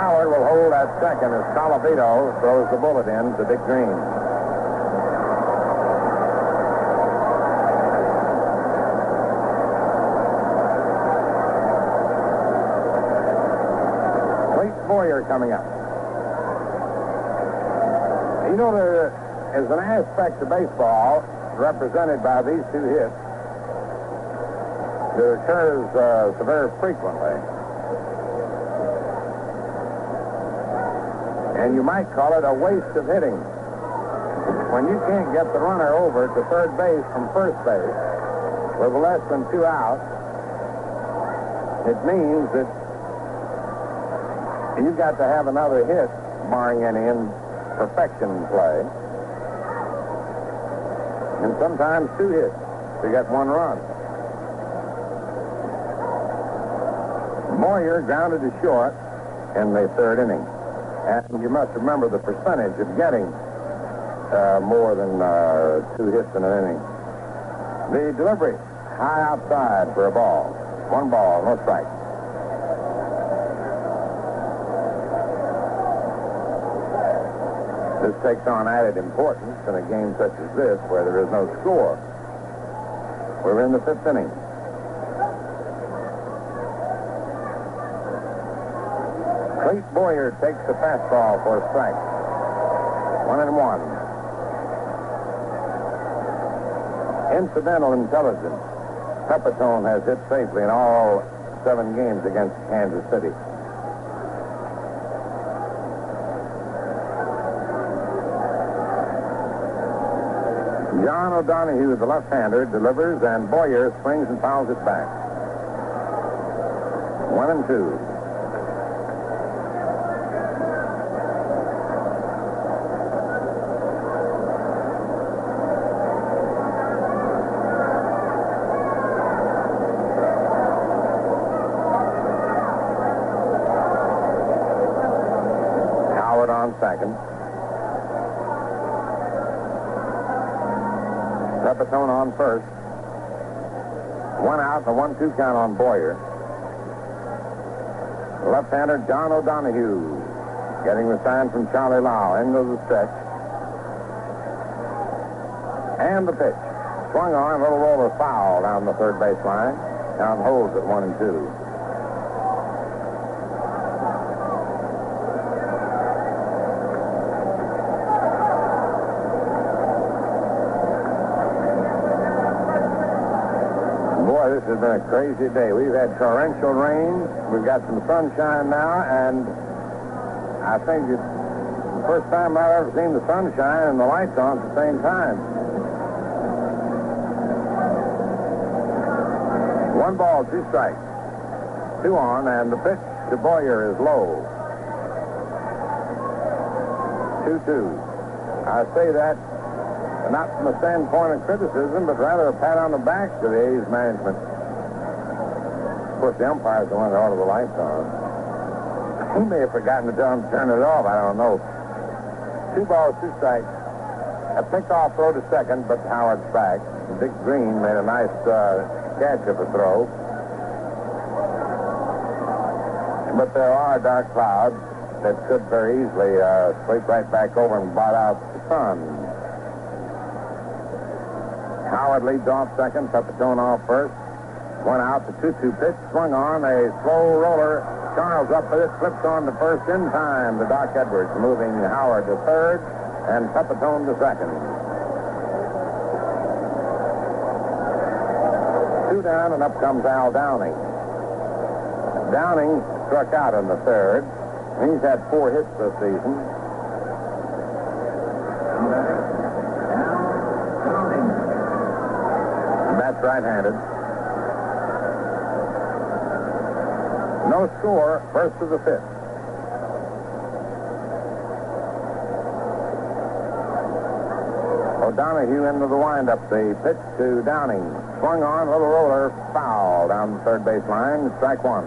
Howard will hold at second as Colavito throws the bullet in to Dick Green. Boyer coming up. You know, there is an aspect to baseball represented by these two hits that occurs very frequently. And you might call it a waste of hitting. When you can't get the runner over to third base from first base with less than 2 outs, it means that you've got to have another hit, barring any imperfection in play. And sometimes 2 hits to get 1 run. Boyer grounded to short in the third inning. And you must remember the percentage of getting more than 2 hits in an inning. The delivery, high outside for a ball. 1 ball, no strike. This takes on added importance in a game such as this where there is no score. We're in the 5th inning. Clayton Boyer takes the fastball for a strike. 1-1. Incidental intelligence. Pepitone has hit safely in all 7 games against Kansas City. John O'Donohue, the left-hander, delivers, and Boyer swings and fouls it back. 1-2. Howard on second. Pepitone on first. 1 out, the 1-2 count on Boyer. Left-hander John O'Donohue getting the sign from Charlie Lau. Into the stretch. And the pitch. Swung on, a little roller foul down the third baseline. Down holds at 1-2. This has been a crazy day. We've had torrential rain. We've got some sunshine now, and I think it's the first time I've ever seen the sunshine and the lights on at the same time. 1 ball, 2 strikes. 2 on, and the pitch to Boyer is low. 2-2. I say that not from a standpoint of criticism, but rather a pat on the back to the A's management. Of course, the umpire's the one that ordered the lights on. He may have forgotten to tell him to turn it off. I don't know. 2 balls, 2 strikes. A pick-off throw to second, but Howard's back. Dick Green made a nice catch of a throw. But there are dark clouds that could very easily sweep right back over and blot out the sun. Howard leads off second, Pepitone off first. 1 out, the 2-2 pitch, swung on, a slow roller. Charles up with it, flips on to first in time to Doc Edwards, moving Howard to third and Pepitone to second. 2 down, and up comes Al Downing. Downing struck out in the third. He's had 4 hits this season. That's right-handed. No score, first of the 5th. O'Donohue into the windup. The pitch to Downing. Swung on, little roller, foul down the third base line. Strike 1.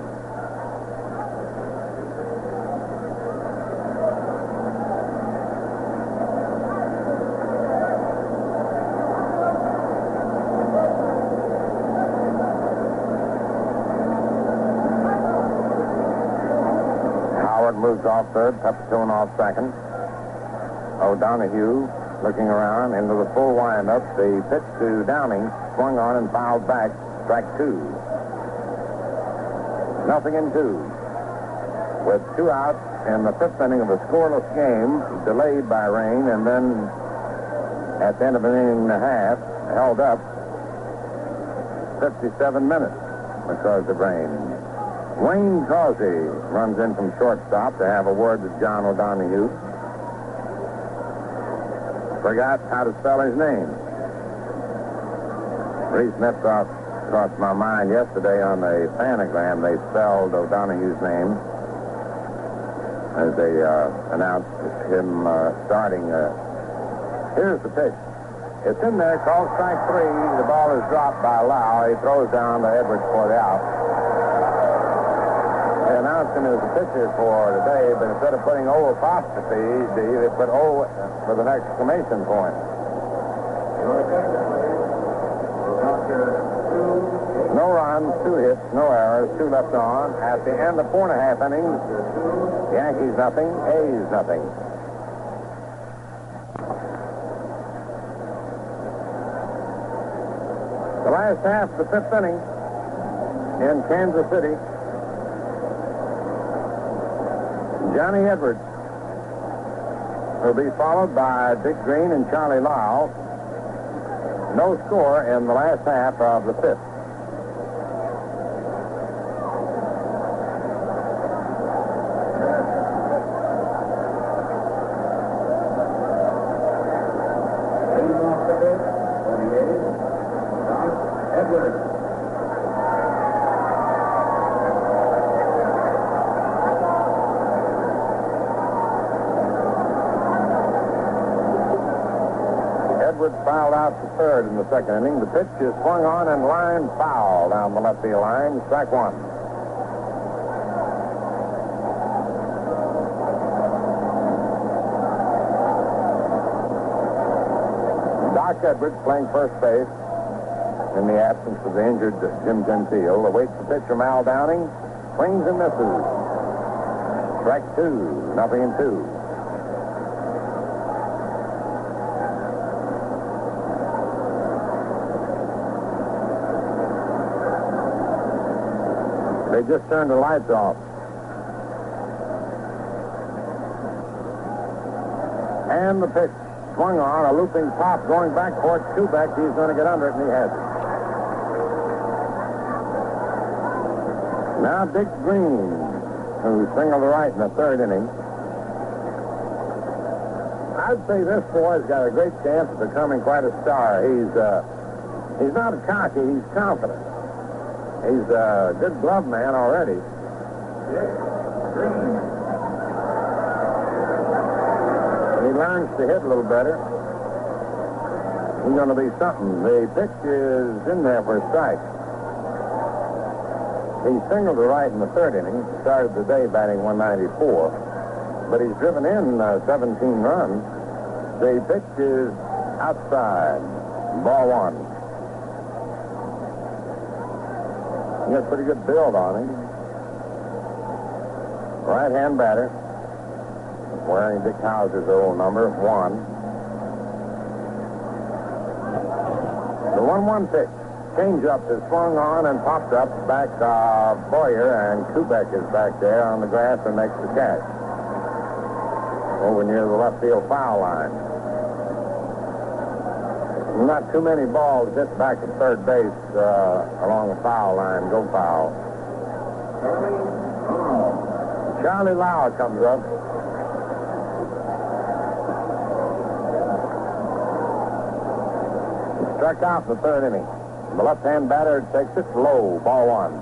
Moves off third, Pepitone off second. O'Donohue looking around into the full windup. The pitch to Downing, swung on and fouled back. Strike 2. 0-2. With 2 outs in the 5th inning of a scoreless game, delayed by rain, and then at the end of an inning and a half, held up 57 minutes because of rain. Wayne Causey runs in from shortstop to have a word with John O'Donohue. Forgot how to spell his name. Reese Metcalf crossed my mind yesterday on the panogram. They spelled O'Donohue's name as they announced him starting. Here's the pitch. It's in there, called strike 3. The ball is dropped by Lau. He throws down to Edwards for the out. They announced him as a pitcher for today, but instead of putting O apostrophe D, they put O with an exclamation point. No runs, 2 hits, no errors, 2 left on. At the end of 4.5 innings, Yankees nothing, A's nothing. The last half of the 5th inning in Kansas City. Johnny Edwards will be followed by Dick Green and Charlie Lau. No score in the last half of the 5th. Fouled out to third in the 2nd inning. The pitch is swung on and line foul down the left field line. Strike 1. Doc Edwards, playing first base in the absence of the injured Jim Gentile, awaits the pitch from Al Downing. Swings and misses. Strike 2. 0-2. They just turned the lights off. And the pitch swung on, a looping pop going back towards Kubek. He's going to get under it, and he has it. Now Dick Green, who singled to right in the 3rd inning. I'd say this boy's got a great chance of becoming quite a star. He's not cocky, he's confident. He's a good glove man already. When he learns to hit a little better, he's going to be something. The pitch is in there for a strike. He singled to right in the third inning, started the day batting 194, but he's driven in 17 runs. The pitch is outside, ball one. He got a pretty good build on him. Right-hand batter, wearing Dick Hauser's old number, 1. The 1-1 pitch. Change-up is swung on and popped up back Boyer, and Kubek is back there on the grass and makes the catch. Over near the left field foul line. Not too many balls hit back at third base along the foul line. Go foul. Charlie Lau comes up. Struck out in the third inning. The left-hand batter takes it low, ball one.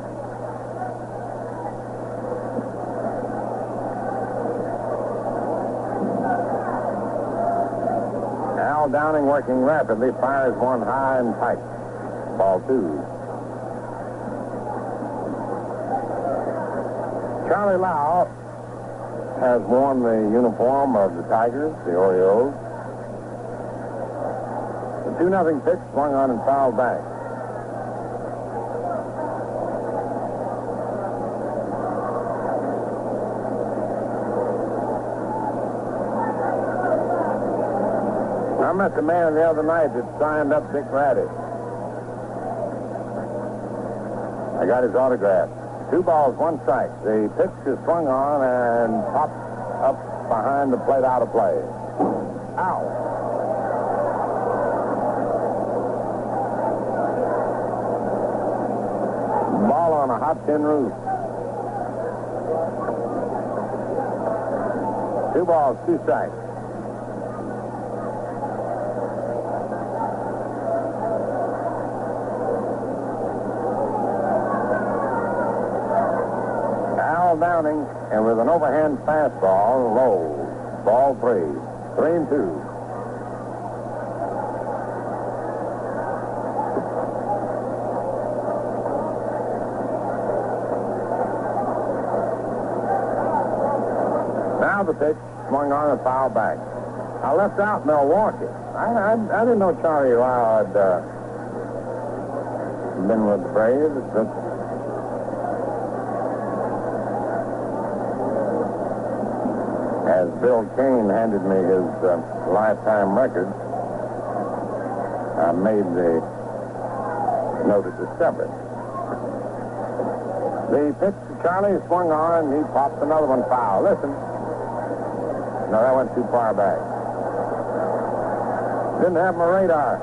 Al Downing, working rapidly, fires one high and tight. Ball two. Charlie Lau has worn the uniform of the Tigers, the Orioles. The 2-0 pitch swung on and fouled back. I met the man the other night that signed up Dick Radish. I got his autograph. 2 balls, 1 strike. The pitch is swung on and popped up behind the plate, out of play. Ow. Ball on a hot tin roof. 2 balls, 2 strikes. Downing, and with an overhand fastball, low. Ball 3. 3-2. Now the pitch swung on and foul back. I left out Milwaukee. I didn't know Charlie Lau had been with the Braves. As Bill Kane handed me his lifetime record, I made the note to discover it. The pitch to Charlie swung on, and he popped another one foul. Listen. No, that went too far back. Didn't have my radar.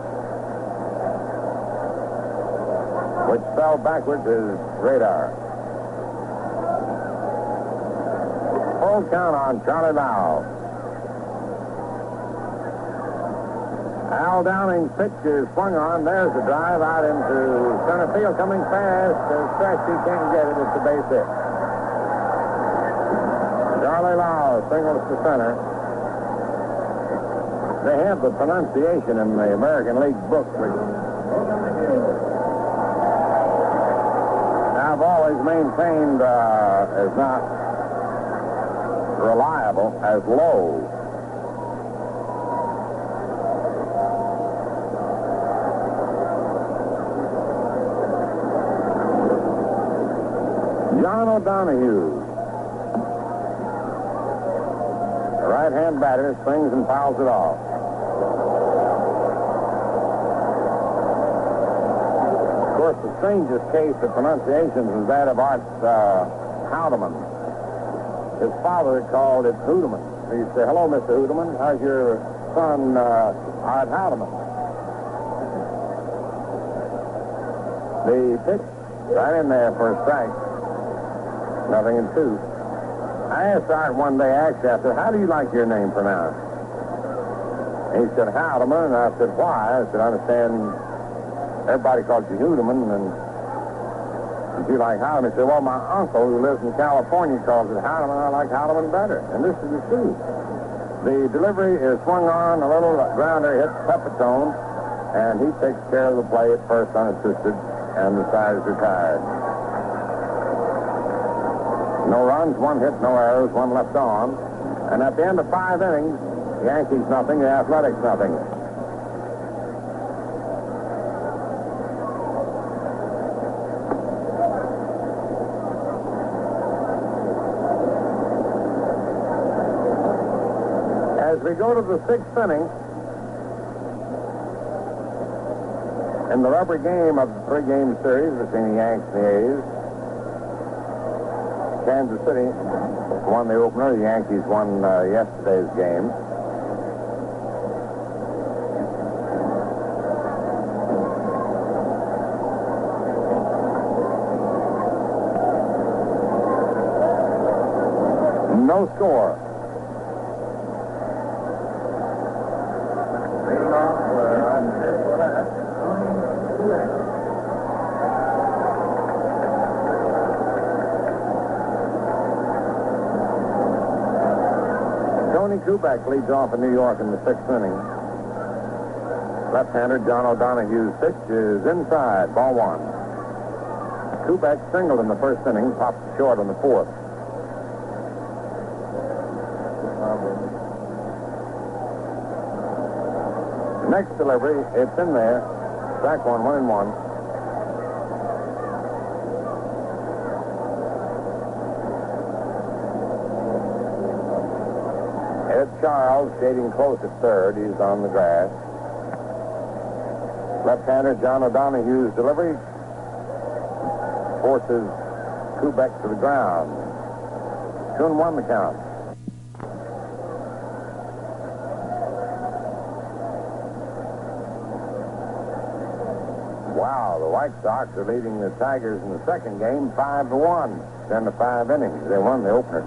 Which fell backwards is radar. Full count on Charlie Lau. Al Downing's pitch is swung on. There's the drive out into center field, coming fast. As he can't get it. It's a base hit. Charlie Lau singles to center. They have the pronunciation in the American League book, which I've always maintained is not reliable, as low. John O'Donohue, the right-hand batter, swings and fouls it off. Of course, the strangest case of pronunciations is that of Art Houdeman. His father called it Hoodeman. He'd say, "Hello, Mr. Hoodeman. How's your son, Art Houdeman?" The pitch right in there for a strike. 0-2. I asked Art one day, actually, I said, "How do you like your name pronounced?" He said, "Houdeman." And I said, "Why?" I said, "I understand everybody calls you Hoodeman." And If you like Hardeman, he said, well, my uncle who lives in California calls it Hardeman. I like Hardeman better. And this is the truth. The delivery is swung on, a little grounder hits Pepitone, and he takes care of the play at first unassisted, and the side is retired. No runs, one hit, no errors, one left on. And at the end of 5 innings, the Yankees nothing, the Athletics nothing. As we go to the 6th inning, in the rubber game of the 3-game series between the Yanks and the A's, Kansas City won the opener. The Yankees won yesterday's game. No score. Tony Kubek leads off in New York in the 6th inning. Left-hander John O'Donoghue's pitch is inside, ball 1. Kubek singled in the 1st inning, popped short on the 4th. Next delivery, it's in there. Strike 1, 1-1. Ed Charles shading close at third. He's on the grass. Left-hander John O'Donoghue's delivery forces Kubek to the ground. 2-1 the count. Wow, the White Sox are leading the Tigers in the 2nd game 5-1. 10 to 5 innings. They won the opener.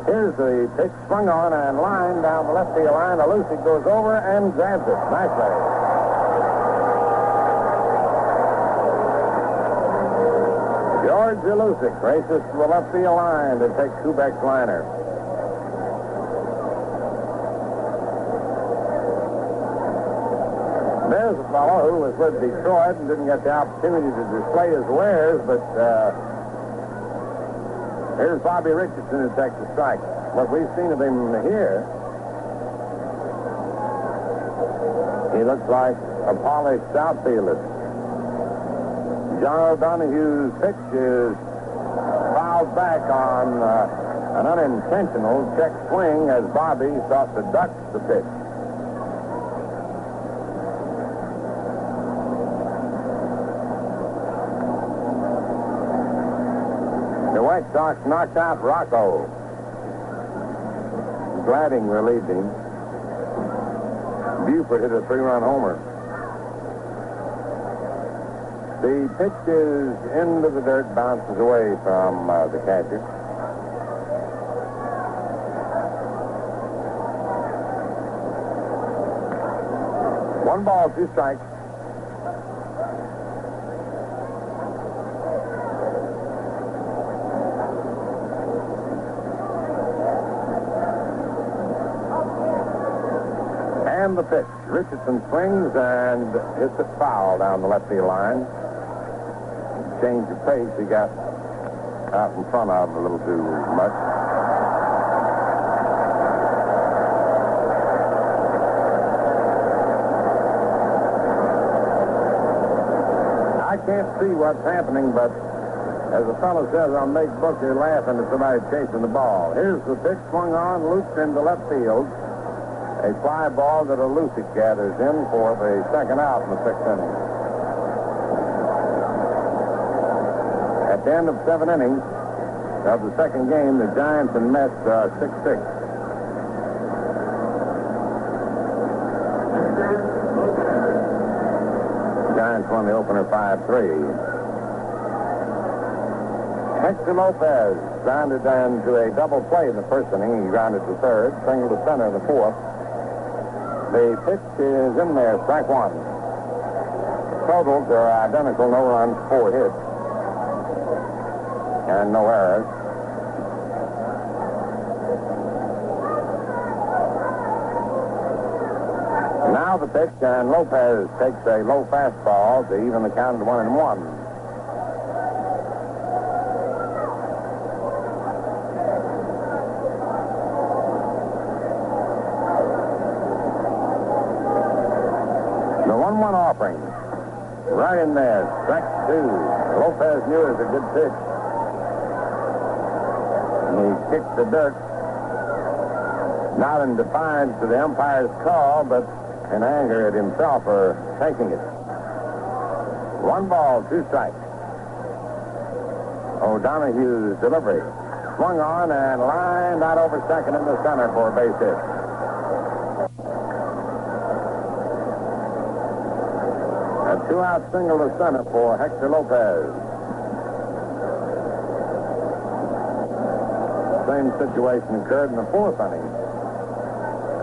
Here's the pitch swung on and lined down the left field line. Alusic goes over and grabs it. Nicely. George Alusic races to the left field line to take Kubek's liner. There's a fellow who was with Detroit and didn't get the opportunity to display his wares, but here's Bobby Richardson who takes the strike. What we've seen of him here, he looks like a polished outfielder. John O'Donoghue's pitch is fouled back on an unintentional check swing as Bobby sought to duck the pitch. The White Sox knocked out Rocco. Gladding relieved him. Buford hit a 3-run homer. The pitch is into the dirt, bounces away from the catcher. One ball, 2 strikes. And the pitch. Richardson swings and hits it foul down the left field line. Change of pace, he got out in front of him a little too much. I can't see what's happening, but as a fellow says on Make Book, they're laughing at somebody chasing the ball. Here's the pitch swung on, looped into left field. A fly ball that Alusic gathers in for the 2nd out in the 6th inning. At the end of 7 innings of the 2nd game, the Giants and Mets are 6-6. Giants won the opener 5-3. Hector Lopez grounded into a double play in the 1st inning. He grounded to 3rd, singled to center in the 4th. The pitch is in there, strike 1. Totals are identical, no runs, 4 hits. and no errors. Now the pitch, and Lopez takes a low fastball to even the count at 1-1. The 1-1 offering. Right in there. Strike two. Lopez knew it was a good pitch. And he kicked the dirt. Not in defiance to the umpire's call, but in anger at himself for taking it. 1 ball, 2 strikes. O'Donoghue's delivery. Swung on and lined out over second in the center for a base hit. A 2-out single to center for Hector Lopez. Same situation occurred in the 4th inning,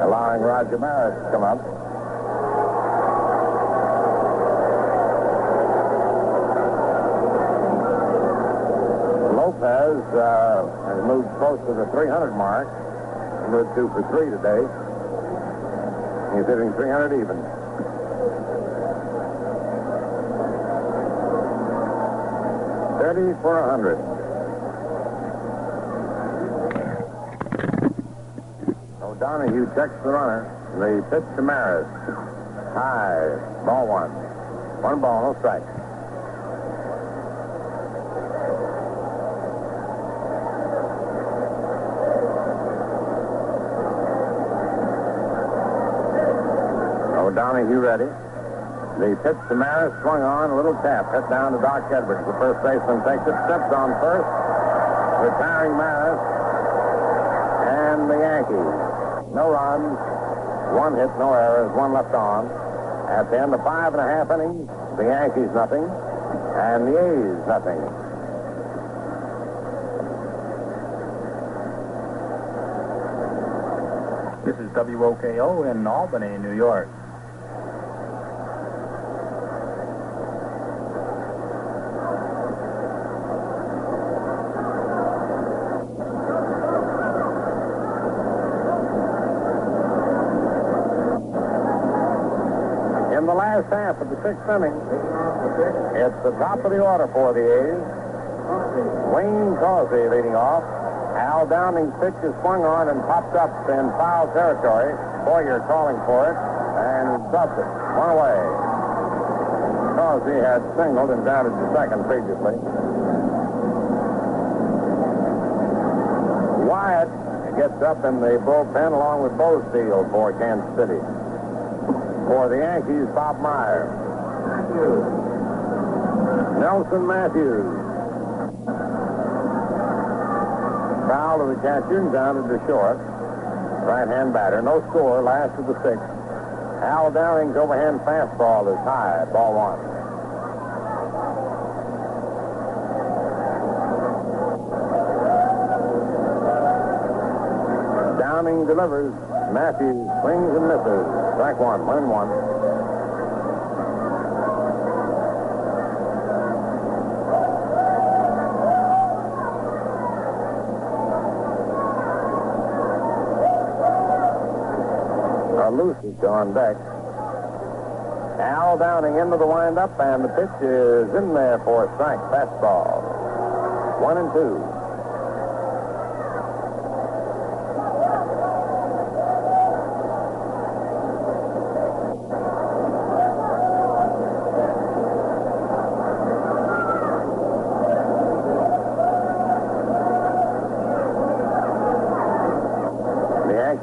allowing Roger Maris to come up. Lopez has moved close to the 300 mark. He moved 2 for 3 today. He's hitting 300 even. For 100. O'Donoghue checks the runner. The pitch to Maris. High. Ball 1. 1 ball, no strike. O'Donoghue ready. The pitch to Maris, swung on, a little tap, hit down to Doc Edwards. The first baseman takes it, steps on first, retiring Maris, and the Yankees. No runs, 1 hit, no errors, 1 left on. At the end of 5.5 innings, the Yankees nothing, and the A's nothing. This is WOKO in Albany, New York. In the last half of the 6th inning, it's the top of the order for the A's. Wayne Causey leading off. Al Downing's pitch is swung on and popped up in foul territory. Boyer calling for it, and drops it. 1 away. Causey had singled and grounded to second previously. Wyatt gets up in the bullpen along with Bosteele for Kansas City. For the Yankees, Bob Meyer. Nelson Matthews. Foul to the catcher and grounded to short. Right-hand batter. No score. Last of the 6th. Al Downing's overhand fastball is high. Ball 1. Downing delivers. Matthews swings and misses. Strike 1. 1-1. Lucic on deck. Al Downing into the windup, and the pitch is in there for a strike. Fastball. 1-2.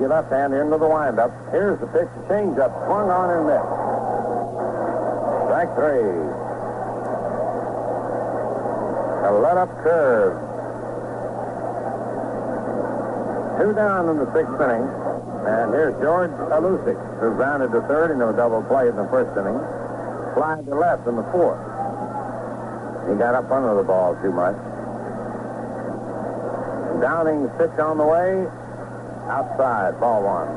Left-hander into the windup. Here's the pitch, change-up, swung on and missed. Strike 3. A let-up curve. 2 down in the 6th inning. And here's George Alusic, who grounded to third in a double play in the 1st inning. Flied to left in the 4th. He got up under the ball too much. Downing's pitch on the way. Outside, ball 1.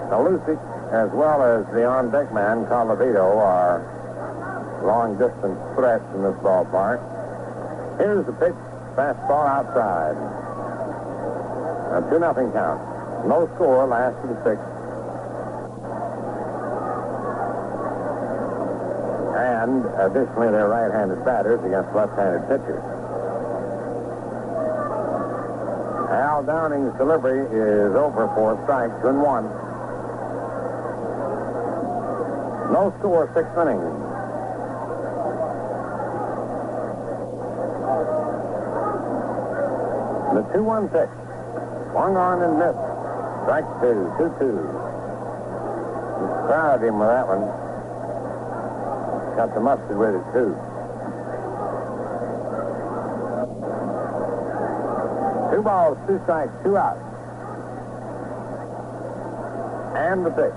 Now, Lucic, as well as the on-deck man, Colavito, are long-distance threats in this ballpark. Here's the pitch fastball outside. A 2-0 count. No score, last of the sixth. And additionally, they're right-handed batters against left-handed pitchers. Al Downing's delivery is over for strikes, 2-1. No score, 6th inning. The 2-1 pitch. Swung on and missed. Strike 2, 2-2. Crowded him with that one. Got the mustard with it, too. 2 balls, 2 strikes, 2 outs. And the pitch.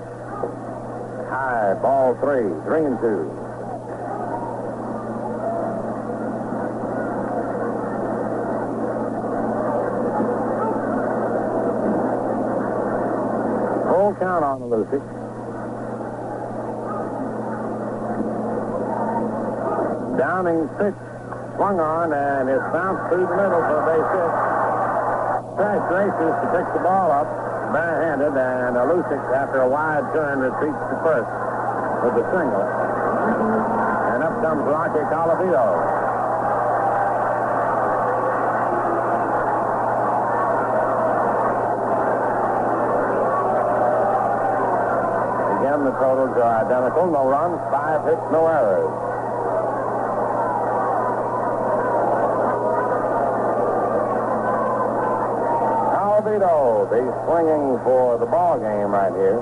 High, ball 3, 3-2. Full count on Lucy. Downing's pitch swung on and it's bounced through the middle for a base hit. Trash races to pick the ball up barehanded, and Lucic, after a wide turn, retreats to first with the single. And up comes Rocky Colavito. Again, the totals are identical. No runs, 5 hits, no errors. Colavito, he's swinging for the ball game right here.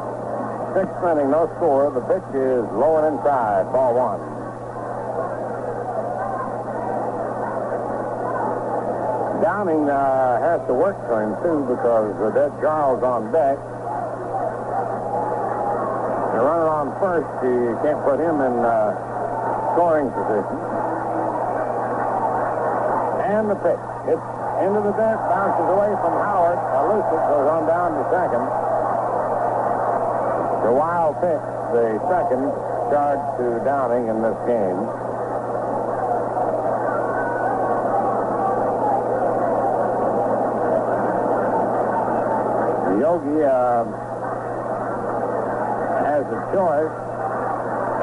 6th inning, no score. The pitch is low and inside, ball 1. Downing has to work to him, too, because with Ed Charles on deck, the runner on first, you can't put him in scoring position. And the pitch. It's into the dirt, bounces away from Howard. Lucic goes on down to second. The wild pitch, the second charge to Downing in this game. Yogi has a choice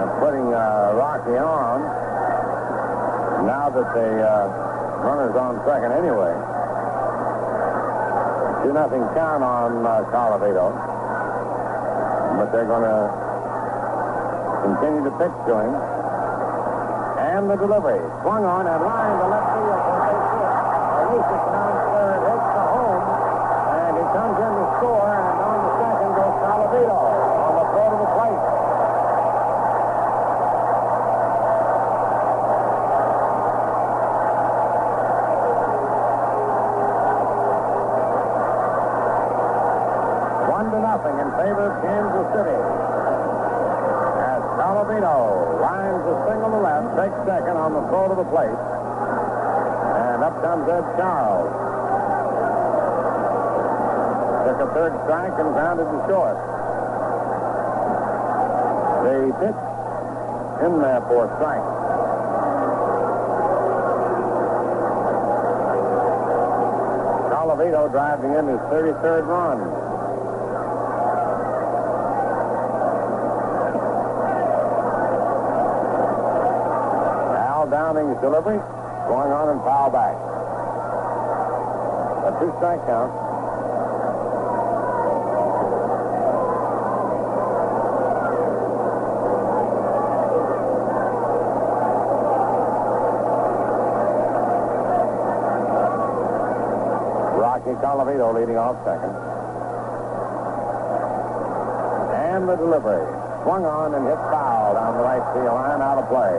of putting Rocky on now that the runner's on second anyway. 2-0 count on Colavito. But they're going to continue to pitch to him. And the delivery. Swung on and lined to left field for a base hit. Lucic down third, hits the home. And he comes in to score. And on the second goes Colavito on the throw to the plate. In favor of Kansas City. As Colavito lines a single to left, takes second on the throw to the plate. And up comes Ed Charles. Took a third strike and grounded to short. The pitch in there for a strike. Colavito driving in his 33rd run. Downing's delivery, going on and foul back. A 2-strike count. Rocky Colavito leading off second. And the delivery. Swung on and hit foul down the right field line, out of play.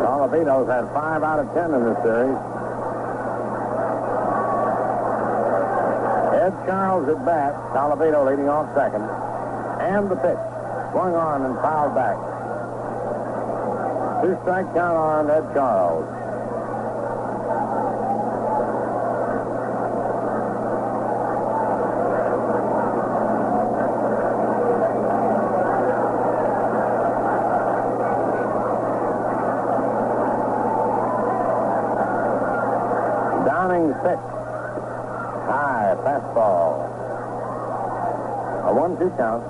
Colavito's had 5 out of 10 in this series. Ed Charles at bat. Colavito leading off second. And the pitch. Swung on and fouled back. 2-strike count on Ed Charles. Downing pitch. High, fastball. A 1-2 count.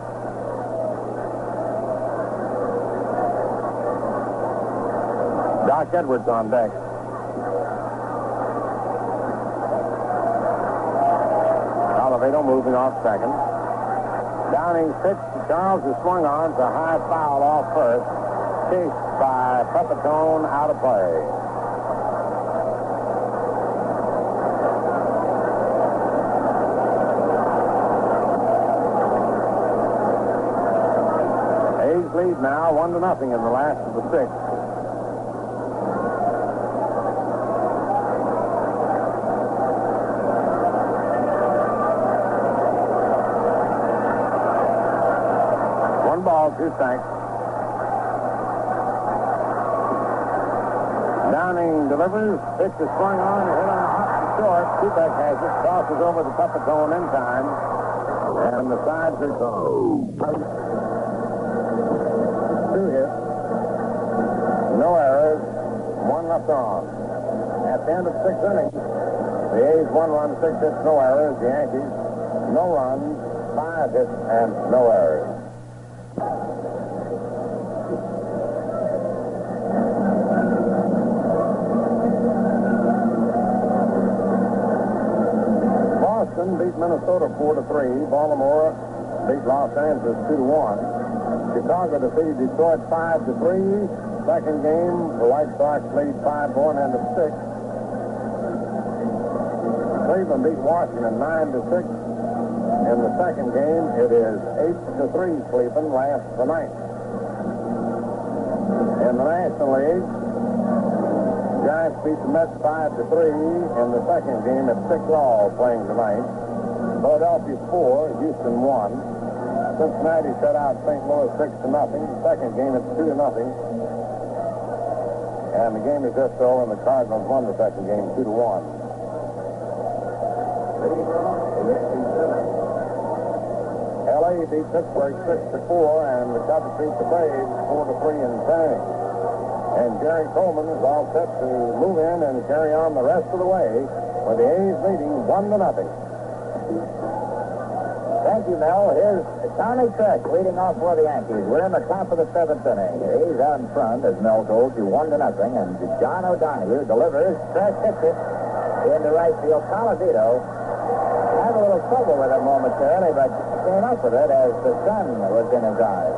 Doc Edwards on deck. Oliveto moving off second. Downing's pitch to Charles is swung on. It's a high foul off first. Chased by Pepitone out of play. A's lead now 1-0 in the last of the sixth. Two strikes. Downing delivers. Pitch is swung on. Hit on hot and short. Kubek has it. Crosses over the Pepitone in time. And the sides are two hits. No errors. One left on. At the end of 6 innings, the A's 1 run, 6 hits, no errors. The Yankees, no runs, 5 hits, and no errors. Boston beat Minnesota 4-3. Baltimore beat Los Angeles 2-1. Chicago defeated Detroit 5-3. Second game, the White Sox lead 5-1 end of 6. Cleveland beat Washington 9-6. In the second game, it is 8-3 Cleveland, last the ninth. In the National League, Giants beat the Mets 5-3 in the second game at 6-all playing tonight. Philadelphia 4, Houston 1. Cincinnati shut out St. Louis 6-0. Second game it's 2-0. And the game is just over, and the Cardinals won the second game 2-1. LA beat Pittsburgh 6-4, and the Cubs beat the Braves 4-3 in 10. And Gary Coleman is all set to move in and carry on the rest of the way with the A's leading 1-0. Thank you, Mel. Here's Tommy Tresh leading off for the Yankees. We're in the top of the 7th inning. The A's out in front, as Mel told you, 1-0. And John O'Donoghue delivers. Tresh hits it into right field. Colavito had a little trouble with it momentarily, but came up with it as the sun was in his eyes.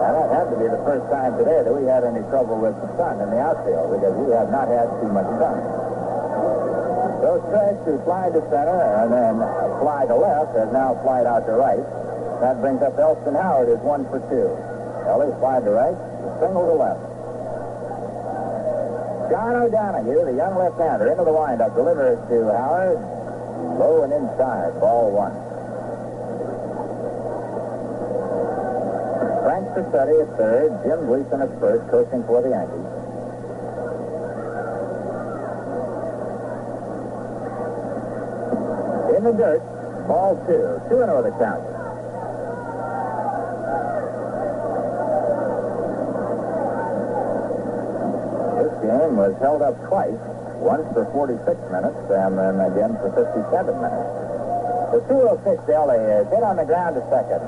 And that had to be the first time today that we had any trouble with the sun in the outfield, because we have not had too much sun. So Tresh, who flied to center and then fly to left, has now flied out to right. That brings up Elston Howard as 1 for 2. Ellis flied to right, single to left. John O'Donoghue, the young left-hander, into the windup, delivers to Howard. Low and inside, ball 1. Frank Cassetti at third, Jim Gleason at first, coaching for the Yankees. In the dirt, ball 2. 2-0 the count. This game was held up twice, once for 46 minutes and then again for 57 minutes. The 206 to LA is hit on the ground to second.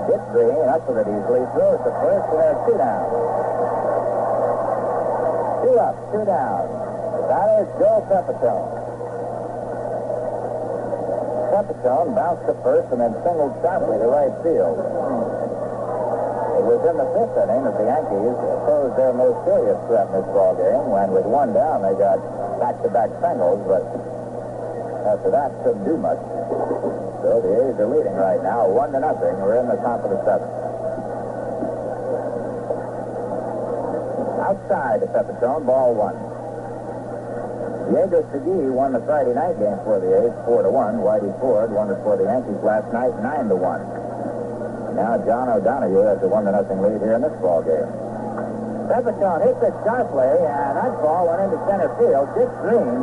Hits Green, up with it easily, throws to first, and there's 2 down. 2 up, 2 down. The batter is Joe Pepitone. Pepitone bounced to first and then singled sharply to right field. It was in the 5th inning that the Yankees posed their most serious threat in this ballgame, when with 1 down they got back-to-back singles, but after that couldn't do much. So the A's are leading right now, 1-0. We're in the top of the 7th. Outside to Pepitone, ball 1. Diego Segui won the Friday night game for the A's 4-1. Whitey Ford won it for the Yankees last night 9-1. Now John O'Donoghue has a 1-0 lead here in this ball game. Pepitone hits it sharply, and that ball went into center field. Dick Green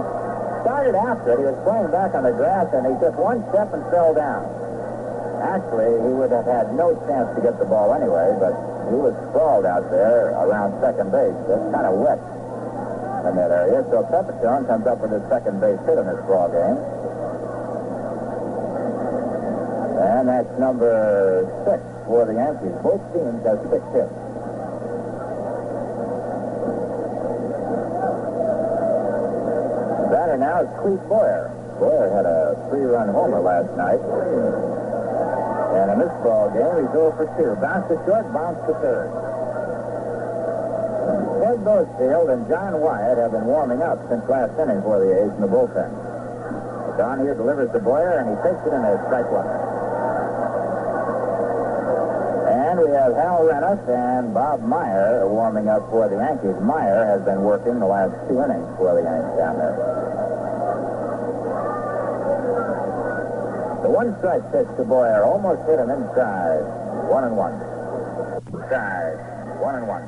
started after it. He was playing back on the grass, and he took 1 step and fell down. Actually, he would have had no chance to get the ball anyway, but he was sprawled out there around second base. That's kind of wet. in that area. So Pepitone comes up with his second base hit in this ball game. And that's number 6 for the Yankees. Both teams have 6 hits. The batter now is Clete Boyer. Boyer had a 3-run homer last night. And in this ball game, he's 0 for 2. Bounce to short, bounce to third. Ted Boasfield and John Wyatt have been warming up since last inning for the A's in the bullpen. Donahue delivers to Boyer, and he takes it in as strike one. And we have Hal Renniff and Bob Meyer warming up for the Yankees. Meyer has been working the last 2 innings for the Yankees down there. The one strike pitch to Boyer almost hit him inside. 1-1. Inside. 1-1.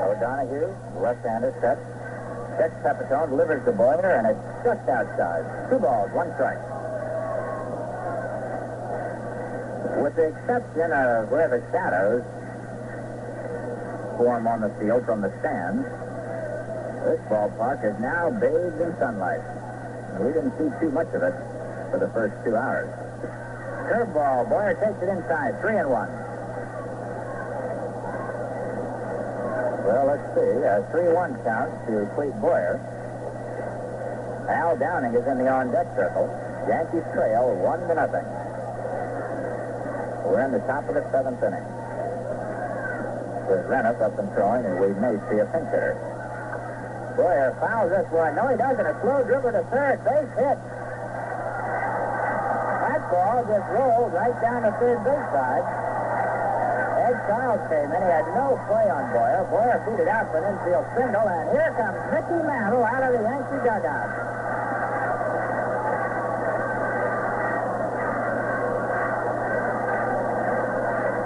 O'Donoghue, left-hander, set. Checks Pepitone, delivers to Boyer, and it's just outside. 2 balls, 1 strike. With the exception of where the shadows form on the field from the stands, this ballpark is now bathed in sunlight. We didn't see too much of it for the first 2 hours. Curveball, Boyer takes it inside, 3-1. Well, let's see, a 3-1 count to Clete Boyer. Al Downing is in the on-deck circle. Yankees trail 1-0. We're in the top of the 7th inning. With Renniff up and throwing, and we may see a pinch hitter. Boyer fouls this one. No, he doesn't. A slow dribble to third. Base hit. That ball just rolled right down the third base side. Ed Childs came in. He had no play on Boyer. Boyer beat it out for an infield single, and here comes Mickey Mantle out of the Yankee dugout.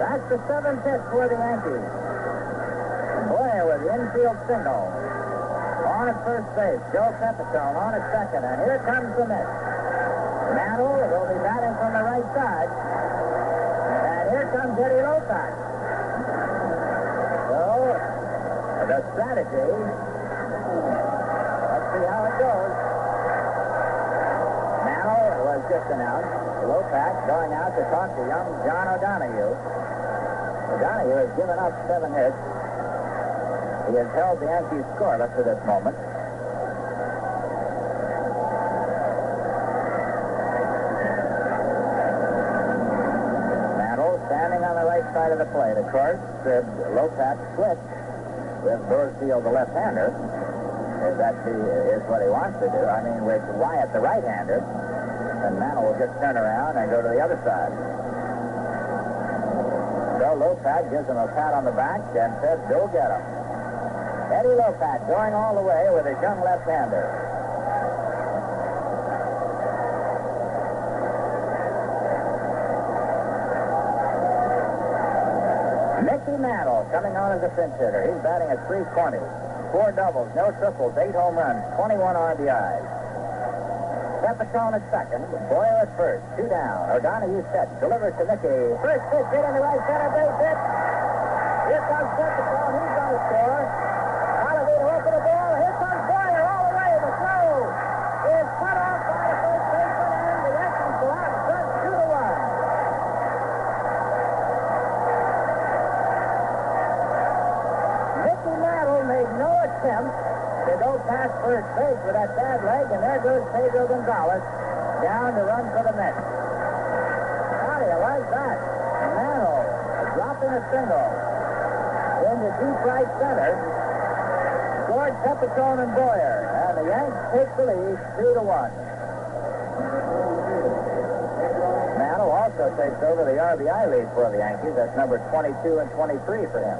That's the 7th hit for the Yankees. Boyer with the infield single. On at first base, Joe Pepitone on at second, and here comes the miss. Mantle will be batting from the right side. And here comes Eddie Lopac. So, the strategy, let's see how it goes. Mantle was just announced. Lopac going out to talk to young John O'Donoghue. O'Donoghue has given up 7 hits. He has held the Yankees scoreless to this moment. Mantle standing on the right side of the plate. Of course, Lopac switched with Boasfield, the left-hander. Is what he wants to do. I mean, with Wyatt, the right-hander. And Mantle will just turn around and go to the other side. So Lopac gives him a pat on the back and says, go get him. Eddie Lopac going all the way with his young left-hander. Mickey Mantle coming on as a pinch hitter. He's batting at .320. 4 doubles, no triples, 8 home runs, 21 RBIs. Pepitone at second, Boyer at first, 2 down. O'Donoghue set, delivers to Mickey. First pitch hit in the right center base hit. Here comes Pepitone, he's going to score. Oliver to open the ball. Here comes Boyer all the way. The throw is cut off by the first baseman, and the Yankees go out front 2-1. Mickey Mantle made no attempt to go past first base with that bad leg, and there goes Pedro Gonzalez down to run for the Mets. How do you like that? Mantle dropping a single into deep right center. Scored Pepitone and Boyer, and the Yanks take the lead 2-1. Mantle also takes over the RBI lead for the Yankees. That's number 22 and 23 for him.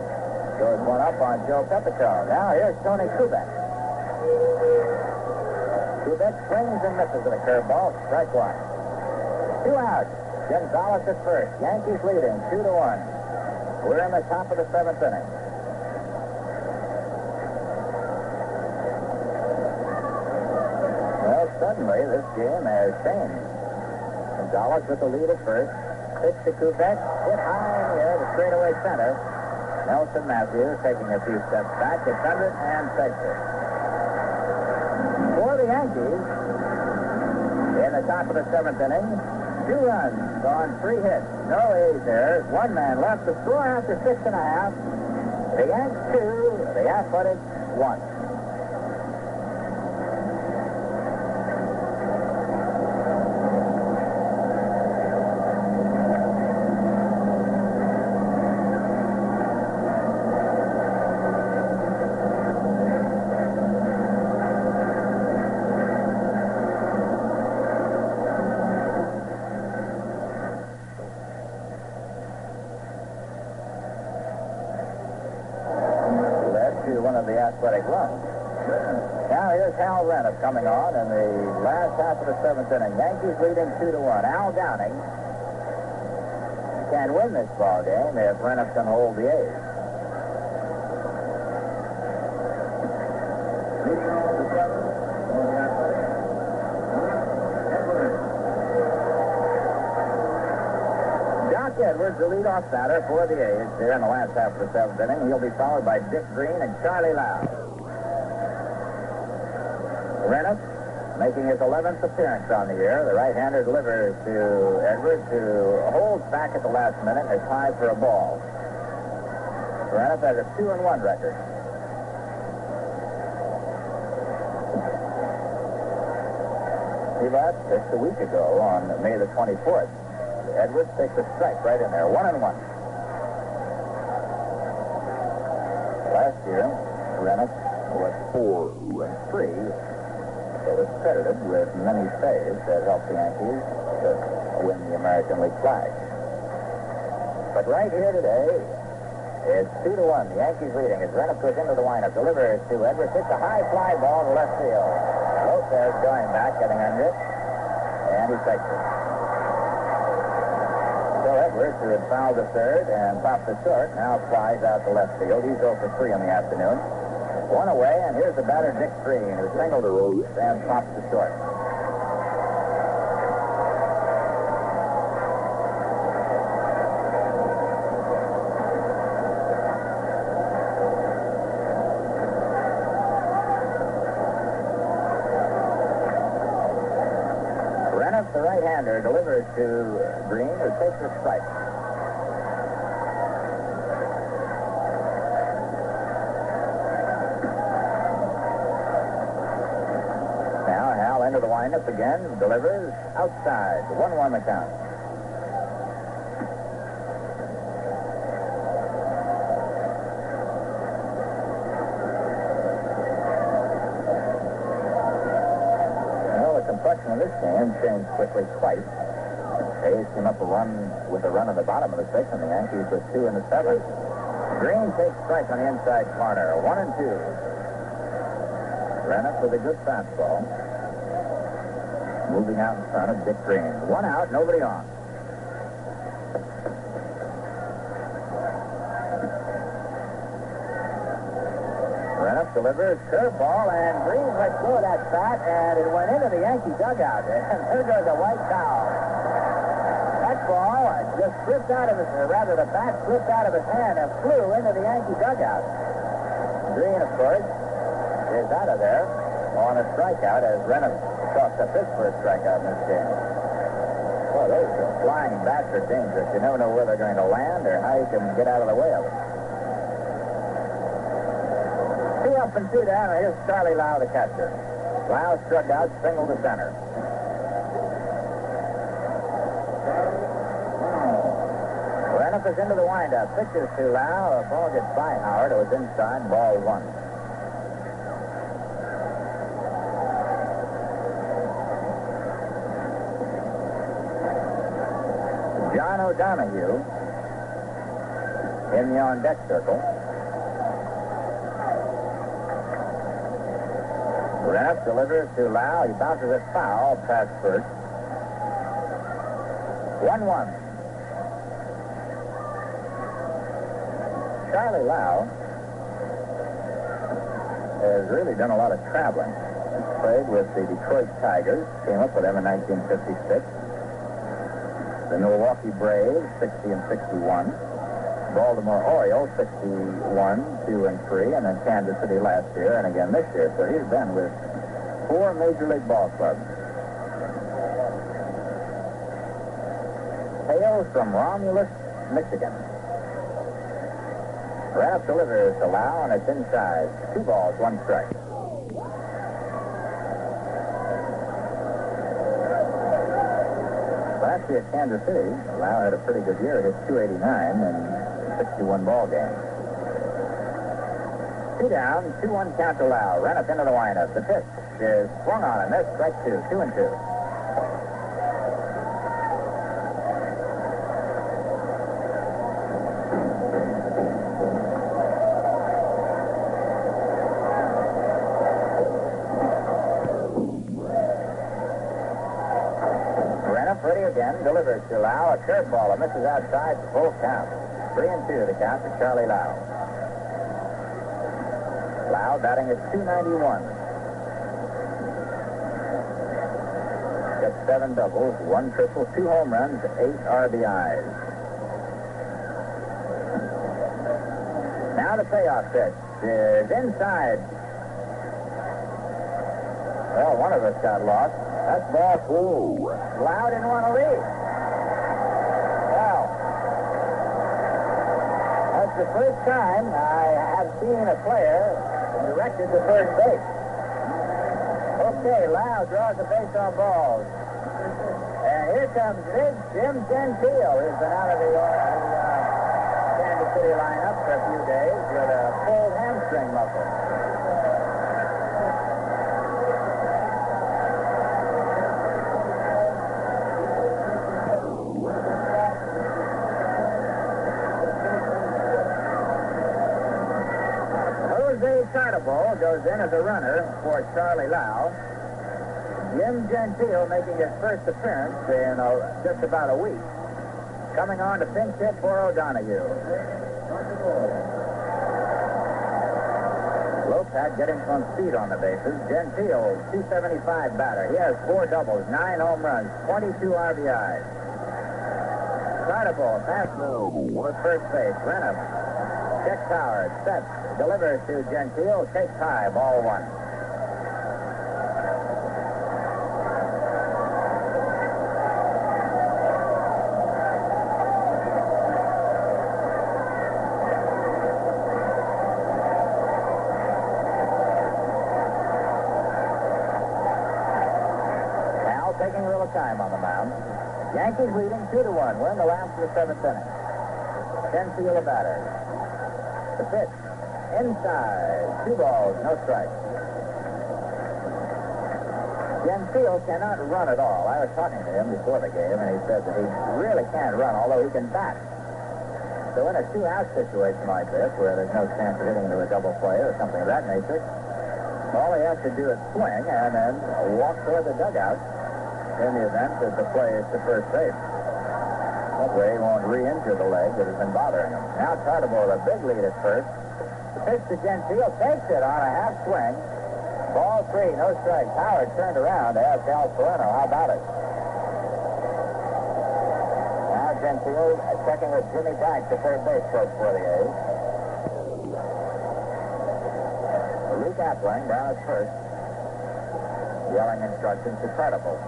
Goes one up on Joe Pepitone. Now here's Tony Kubek. Kubek swings and misses with a curveball. Strike one. 2 outs. Gonzalez at first. Yankees leading 2-1. We're in the top of the 7th inning. Well, suddenly, this game has changed. Gonzalez with the lead at first. Pitch to Kubek. Hit high in the air to straightaway center. Nelson Matthews taking a few steps back. Gets under it and takes it. For the Yankees, in the top of the 7th inning, 2 runs on 3 hits. No A's errors. 1 man left. The score after 6 1/2. The Yanks 2, the Athletics 1. Athletic run. Now here's Hal Renniff coming on in the last half of the 7th inning. Yankees leading 2-1. Al Downing can win this ball game if Renniff can hold the A's. Doc Edwards, the leadoff batter for the A's here in the last half of the 7th inning. He'll be followed by Dick Green and Charlie Lau. Renniff making his 11th appearance on the year. The right-hander delivers to Edwards, who holds back at the last minute and is tied for a ball. Renniff has a 2-1 record. He last pitched a week ago on May the 24th. Edwards takes a strike right in there. 1-1. Last year, Renniff was 4-3. It was credited with many saves that helped the Yankees to win the American League flag. But right here today, it's 2-1. The Yankees leading as Renniff goes into the windup, delivers to Edwards, hits a high fly ball to left field. Lopez going back, getting under it, and he takes it. So Edwards, who had fouled the third and popped the short, now flies out to left field. He's 0 for 3 in the afternoon. 1 away, and here's the batter, Dick Green, who singled the roots and pops the short. Renniff, the right-hander, delivers to Green, who takes a strike. Into the windup again, delivers outside. 1-1 the count. Well, the complexion of this game changed quickly twice. A's came up with a run at the bottom of the 6th, and the Yankees with 2 in the 7th. Green takes strike on the inside corner. 1-2. Renniff with a good fastball. Moving out in front of Dick Green. 1 out, nobody on. Renniff delivers, curveball, and Green let go of that bat, and it went into the Yankee dugout. And there goes a white towel. That ball just slipped out of his, or rather the bat slipped out of his hand and flew into the Yankee dugout. Green, of course, is out of there on a strikeout as Renniff chalks up his first strikeout in this game. Well, those flying bats are dangerous. You never know where they're going to land or how you can get out of the way of it. 2 up and 2 down, and here's Charlie Lau, the catcher. Lau struck out, single to center. Renniff is into the windup. Pitches to Lau. The ball gets by Howard. It was inside, ball 1. John O'Donohue in the on-deck circle. Renniff delivers to Lau. He bounces it foul past first. 1-1. Charlie Lau has really done a lot of traveling. Played with the Detroit Tigers. Came up with them in 1956. The Milwaukee Braves, 60 and 61. Baltimore Orioles, 61, 2 and 3, and then Kansas City last year, and again this year. So he's been with 4 Major League ball clubs. Hails from Romulus, Michigan. Rapp delivers to Lau, and it's inside. 2 balls, 1 strike. Last year at Kansas City, Lau had a pretty good year. Hit 289 in 61 ball games. 2 down, 2-1 count to Lau. Ran up into the windup. The pitch is swung on and missed. Strike 2, 2 and 2. Delivers to Lau, a curveball, misses outside, full count. 3 and 2 the count to Charlie Lau. Lau batting at .291. Got 7 doubles, 1 triple, 2 home runs, 8 RBIs. Now the payoff pitch is inside. Well, one of us got lost. That's ball 2. Lau didn't want to leave. Well, that's the first time I have seen a player directed to third base. Okay, Lau draws the base on balls. And here comes big Jim Gentile, who's been out of the Kansas City lineup for a few days with a full hamstring muscle. Ball goes in as a runner for Charlie Lau. Jim Gentile making his first appearance in just about a week. Coming on to pinch hit for O'Donoghue. Lopat getting some speed on the bases. Gentile, 275 batter. He has 4 doubles, 9 home runs, 22 RBIs. Ball, pass move with first base. Renham checks Howard, sets. Delivers to Gentile, takes high, ball 1. Al taking a little time on the mound. Yankees leading 2-1. We're in the last of the 7th inning. Gentile a batter. The pitch. Inside. 2 balls, no strikes. Gentile cannot run at all. I was talking to him before the game, and he said that he really can't run, although he can bat. So in a 2-out situation like this, where there's no chance of hitting into a double play or something of that nature, all he has to do is swing and then walk toward the dugout in the event that the play is to first base. That way he won't re-injure the leg that has been bothering him. Now Tartabull, a big lead at first. The pitch to Gentile, takes it on a half swing. Ball 3, no strikes. Howard turned around to ask Al Sereno, how about it? Now Gentile checking with Jimmy Dyke to third base coach for the A's. Luke Appling down at first, yelling instructions to Tartabull.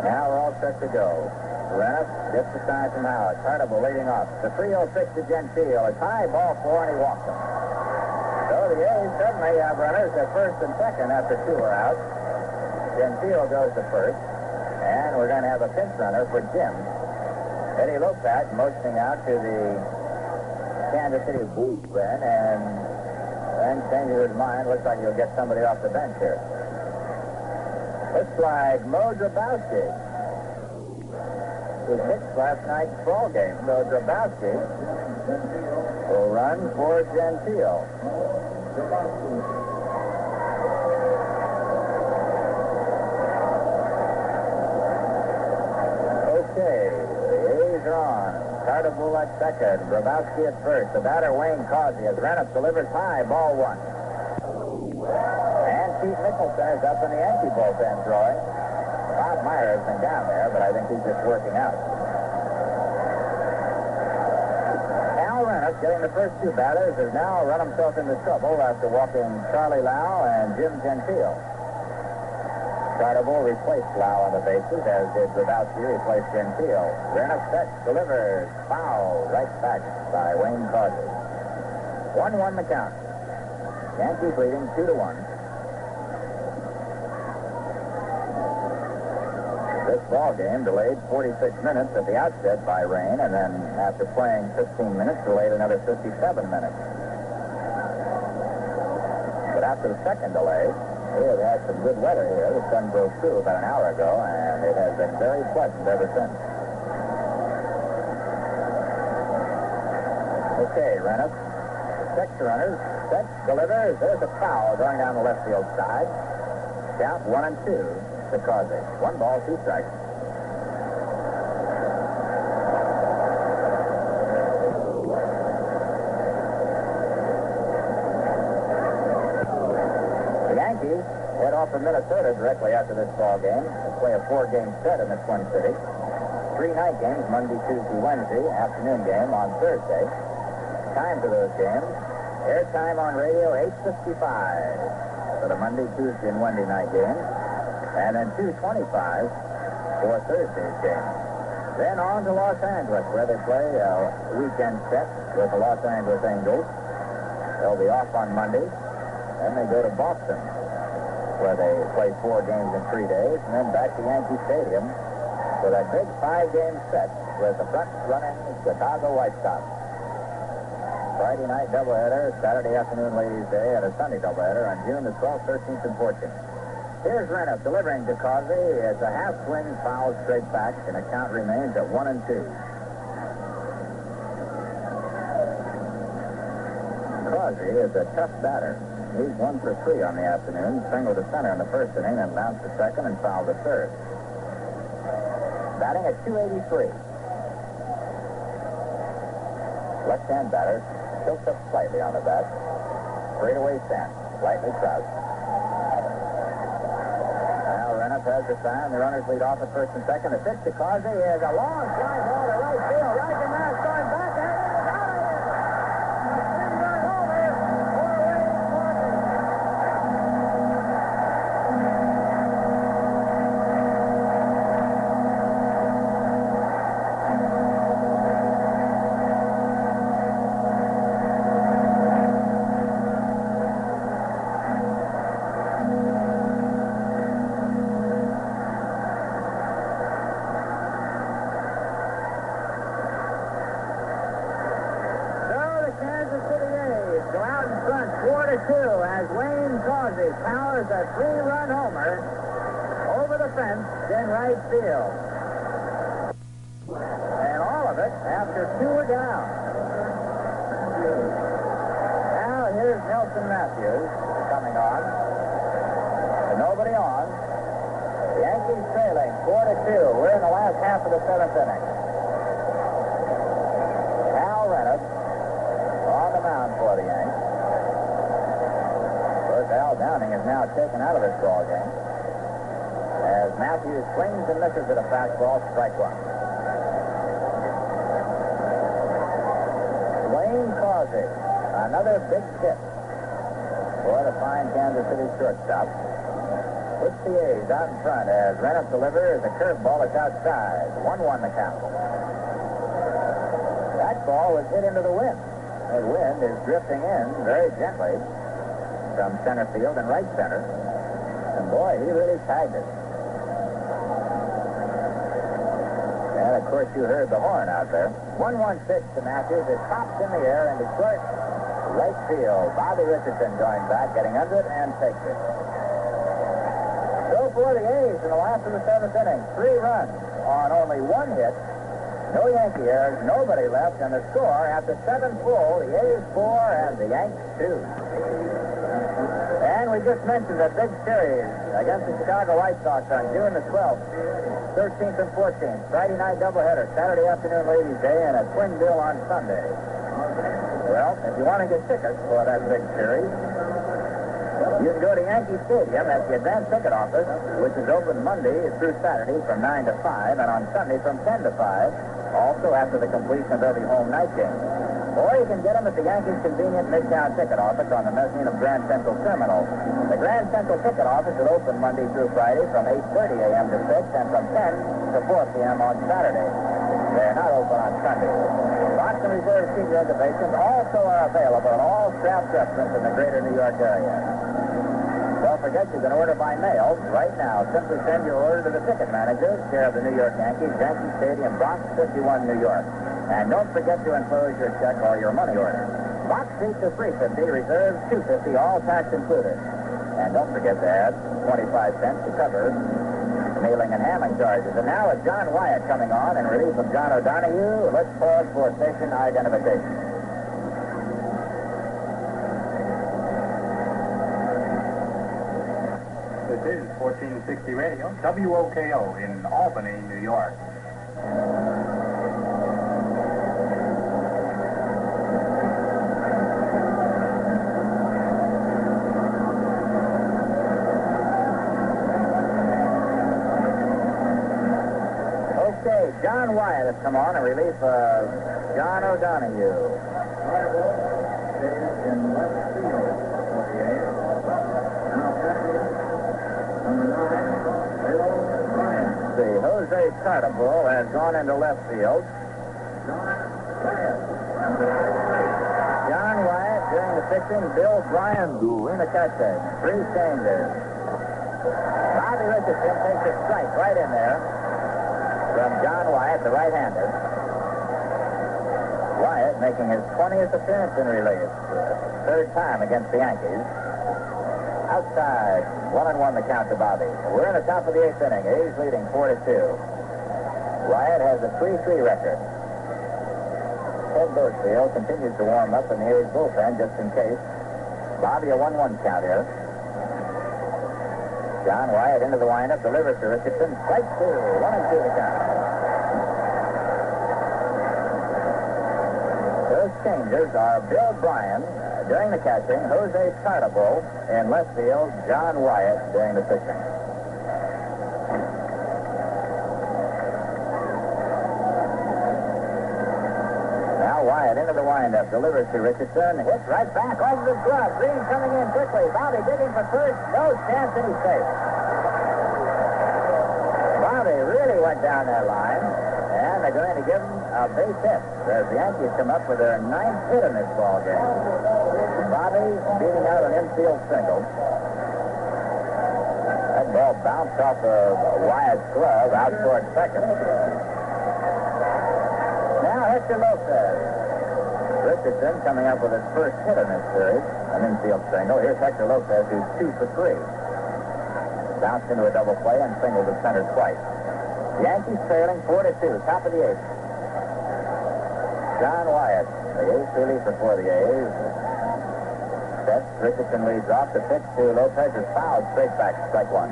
Now we're all set to go. Renniff gets the sign from Howard. Tartabull leading off. The 3-0 pitch to Gentile. It's high, ball 4, and he walks him. So the A's suddenly have runners at first and second after 2 are out. Gentile goes to first. And we're going to have a pinch runner for Jim. Eddie Lopat motioning out to the Kansas City bullpen, and then changing his mind. Looks like he'll get somebody off the bench here. Looks like Mo Drabowski was hit last night's ball game. So Drabowski will run for Gentile. Okay, the A's are on. Cardible at second. Grabowski at first. The batter, Wayne Causey, as Rennick delivers high, ball one. And Pete Nicholson is up in the Yankee bullpen throwing. Bob Meyer has been down there, but I think he's just working out. Al Rennick, getting the first two batters, has now run himself into trouble after walking Charlie Lau and Jim Gentile. Cardible replaced Lau on the bases, as did Grabowski replace Gentile. Rennick sets, delivers, foul, right back by Wayne Causey. 1-1 the count. Yankees leading 2-1. This ball game delayed 46 minutes at the outset by rain, and then after playing 15 minutes, delayed another 57 minutes. But after the second delay, we have had some good weather here. The sun broke through about an hour ago, and it has been very pleasant ever since. Okay, Rennick. Six runners. Sets, delivers. There's a foul going down the left field side. Count 1-2 to Causey. 1 ball, 2 strikes. Head off from Minnesota directly after this ball game to play a 4-game set in the Twin Cities. 3 night games, Monday, Tuesday, Wednesday, afternoon game on Thursday. Time for those games. Airtime on radio, 8:55 for the Monday, Tuesday, and Wednesday night games. And then 2:25 for Thursday's game. Then on to Los Angeles, where they play a weekend set with the Los Angeles Angels. They'll be off on Monday. Then they go to Boston, where they play 4 games in 3 days, and then back to Yankee Stadium for that big 5-game set with the front-running Chicago White Sox. Friday night doubleheader, Saturday afternoon Ladies' Day, and a Sunday doubleheader on June the 12th, 13th, and 14th. Here's Rennick delivering to Causey. It's a half-swing foul straight back, and the count remains at 1-2. Causey is a tough batter. He's 1 for 3 on the afternoon. Singled to center in the first inning, and bounced to second and fouled to third. Batting at .283. Left-hand batter tilts up slightly on the bat. Straightaway stance, slightly crouched. Now Rennick has the sign. The runners lead off at first and second. The pitch to Causey is a long fly ball to right field. Right to Mass going back and it is out of here. Run over for Wayne Causey. As Wayne Causey powers a 3-run homer over the fence in right field. And all of it after 2 are down. Now here's Nelson Matthews coming on. With nobody on. The Yankees trailing 4-2. We're in the last half of the 7th inning. Al Rennick on the mound for the Yankees. Al Downing is now taken out of this ball game as Matthews swings and misses at a fastball, strike 1. Wayne Causey, another big hit for the fine Kansas City shortstop. Puts the A's out in front as Rennick delivers a curveball that's outside. 1-1 the count. That ball was hit into the wind. That wind is drifting in very gently from center field and right center. And boy, he really tagged it. And of course you heard the horn out there. 1-1 pitch to Matthews. It pops in the air into short right field. Bobby Richardson going back, getting under it and takes it. So for the A's in the last of the 7th inning, 3 runs on only 1 hit. No Yankee errors, nobody left, and the score after 7 full, the A's 4 and the Yanks 2. And we just mentioned that big series against the Chicago White Sox on June the 12th. 13th and 14th. Friday night doubleheader, Saturday afternoon Ladies' Day, and a twin bill on Sunday. Well, if you want to get tickets for that big series, you can go to Yankee Stadium at the advance ticket office, which is open Monday through Saturday from 9 to 5, and on Sunday from 10 to 5, also after the completion of every home night game. Or you can get them at the Yankees convenient Midtown ticket office on the mezzanine of Grand Central Terminal. The Grand Central ticket office is open Monday through Friday from 8:30 a.m. to 6 and from 10 to 4 p.m. on Saturday. They're not open on Sunday. Box and reserve seat reservations also are available at all Straps restaurants in the greater New York area. Don't forget you can order by mail right now. Simply send your order to the ticket manager, care of the New York Yankees, Yankee Stadium, Bronx 51, New York. And don't forget to enclose your check or your money order. Box seats are $3.50, reserves $2.50, all tax included. And don't forget to add 25 cents to cover mailing and handling charges. And now with John Wyatt coming on in relief of John O'Donohue, let's pause for station identification. This is 1460 Radio, WOKO in Albany, New York. John Wyatt has come on in relief of John O'Donohue. See, Jose Cartabul has gone into left field. John Wyatt doing the pitching. Bill Bryan in the catcher. 3 changes. Bobby Richardson takes a strike right in there from John Wyatt, the right-hander. Wyatt making his 20th appearance in relief. Third time against the Yankees. Outside, 1-1 the count to Bobby. We're in the top of the 8th inning. A's leading 4-2. Wyatt has a 3-3 record. Ted Burfield continues to warm up in the A's bullpen just in case. Bobby a 1-1 count here. John Wyatt into the windup, delivers to Richardson. Strike 2, 1-2 the count. Those changers are Bill Bryan doing the catching, Jose Cartabul in left field, John Wyatt doing the pitching. Now Wyatt into the windup, delivers to Richardson, hits right back off of his glove. Green coming in quickly. Bobby digging for first, no chance, and he's safe. Bobby really went down that line, and they're going to give him a base hit as the Yankees come up with their 9th hit in this ball game. Bobby beating out an infield single. That ball bounced off of Wyatt's glove out toward second. Now Hector Lopez. Richardson coming up with his first hit in this series, an infield single. Here's Hector Lopez, who's 2 for 3. Bounced into a double play and singled to center twice. The Yankees trailing 4-2, top of the 8th. John Wyatt, the 8th reliever for the A's. Sets, Richardson leads off. The pitch to Lopez is fouled straight back, strike 1.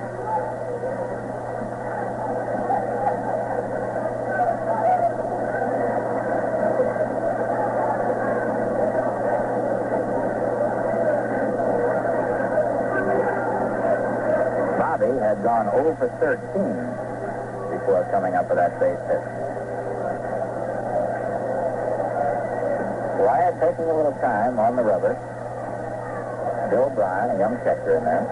Bobby had gone 0 for 13 before coming up with that base hit. Wyatt taking a little time on the rubber. Bill Bryan, a young catcher in there.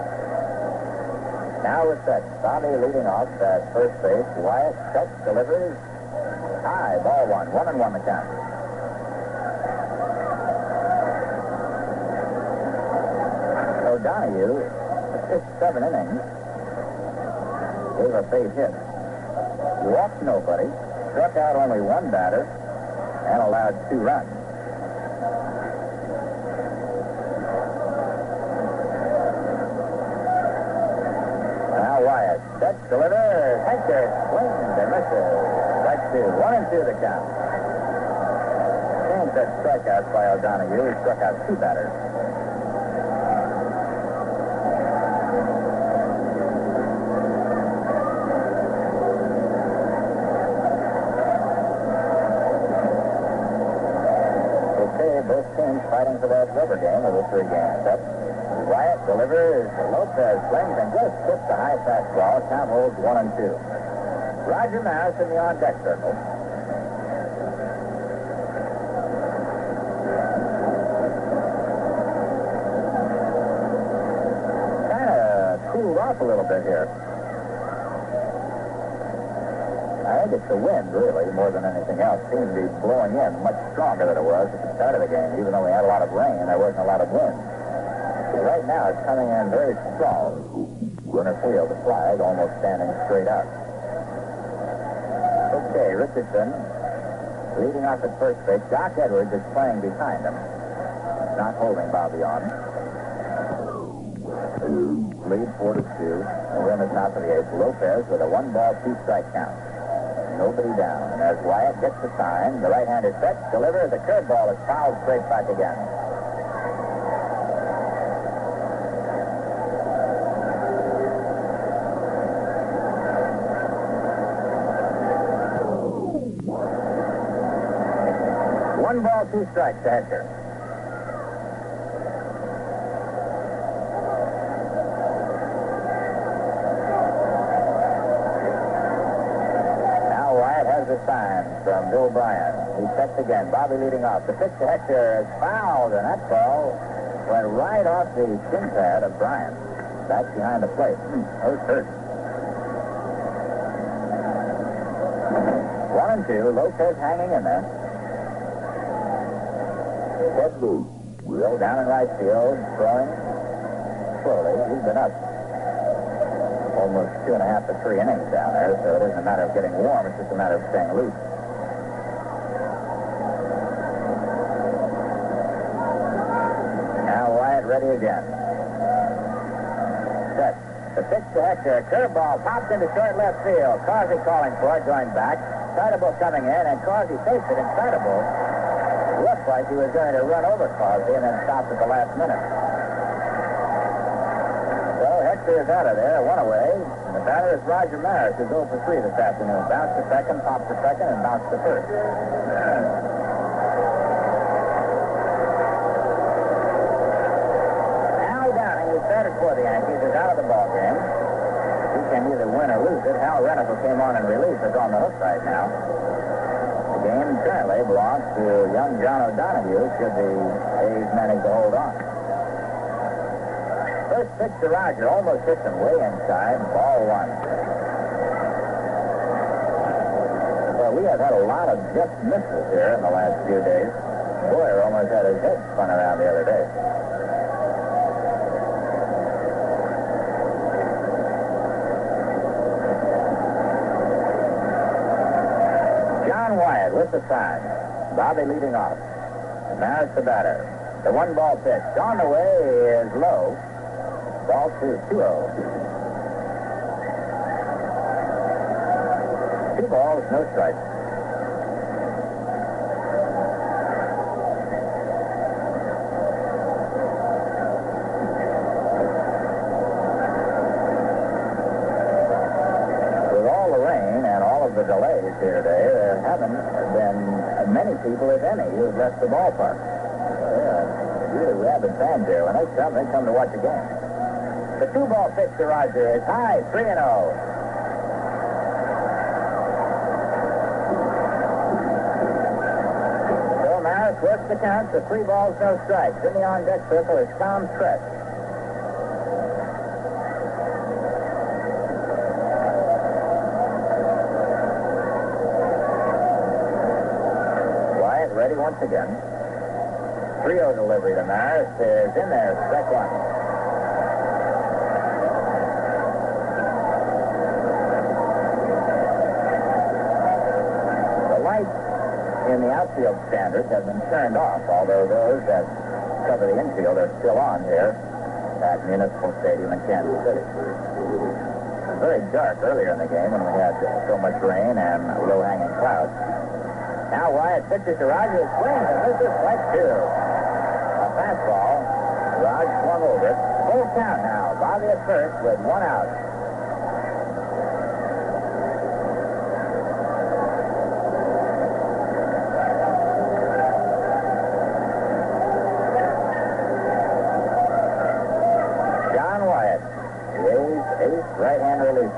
Now with that, Bobby leading off at first base. Wyatt sets, delivers. High, ball 1. 1-1 the count. O'Donohue, pitched 7 innings. Gave a base hit. Walked nobody. Struck out only 1 batter. And allowed 2 runs. Wyatt sets, delivers, Hector swings and misses. Strike 2, 1-2 the count. Changed that strikeout by O'Donohue. He struck out 2 batters. fighting for that rubber game of the 3-game set. Wyatt delivers, Lopez swings and just hits the high fastball. Count holds 1-2. Roger Maris in the on-deck circle. Kind of cooled off a little bit here. I think it's the wind, really, more than anything else. Seems to be blowing in much stronger than it was at the start of the game. Even though we had a lot of rain, there wasn't a lot of wind. So right now, it's coming in very strong. Runner field, the flag almost standing straight out. Okay, Richardson leading off at first base. Doc Edwards is playing behind him, not holding Bobby on. Lead 4-2. And we're in the top of the eighth. Lopez with a 1-ball, 2-strike count. Nobody down. And as Wyatt gets the sign, the right-hander set, delivers. The curveball is fouled straight back again. One ball, 2 strikes to Hector. The sign from Bill Bryan. He sets again. Bobby leading off. The pitch to Hector is fouled, and that ball went right off the shin pad of Bryan. Back behind the plate. That was hurt. 1-2. Lopez hanging in there. Ted Booth. Will down in right field, throwing slowly. He's been up almost 2.5 to 3 innings down there, so it isn't a matter of getting warm, it's just a matter of staying loose. Now Wyatt ready again. Set. The pitch to Hector. Curveball pops into short left field. Causey calling for it, going back. Excitable coming in, and Causey takes it. Excitable looked like he was going to run over Causey and then stopped at the last minute. Hector is out of there, 1 away. And the batter is Roger Maris, who's 0 for 3 this afternoon. Bounced to second, popped to second, and bounced to first. Al Downing, who started for the Yankees, is out of the ballgame. He can either win or lose it. Hal Renner, who came on in relief, is on the hook right now. The game currently belongs to young John O'Donohue, should the A's manage to hold on. First pitch to Roger, almost hits him way inside, ball 1. Well, we have had a lot of just misses here in the last few days. Boyer almost had his head spun around the other day. John Wyatt with the sign. Bobby leading off. Maris the batter. The 1-ball pitch. On the way is low. Ball 2, 2-0. 2 balls, no strikes. With all the rain and all of the delays here today, there haven't been many people, if any, who've left the ballpark. Really rabid fans here. When they come to watch a game. The 2-ball pitch to Roger is high, 3-0. Bill Maris works the count for 3 balls, no strikes. In the on-deck circle is Tom Tress. Wyatt ready once again. 3-0 delivery to Maris is in there, strike 1. In the outfield standards have been turned off, although those that cover the infield are still on here at Municipal Stadium in Kansas City. It was very dark earlier in the game when we had so much rain and low-hanging clouds. Now Wyatt pitches to Roger, swings, and this is strike 2. A fastball. Rod swung over it. Full count now. Bobby at first with 1 out.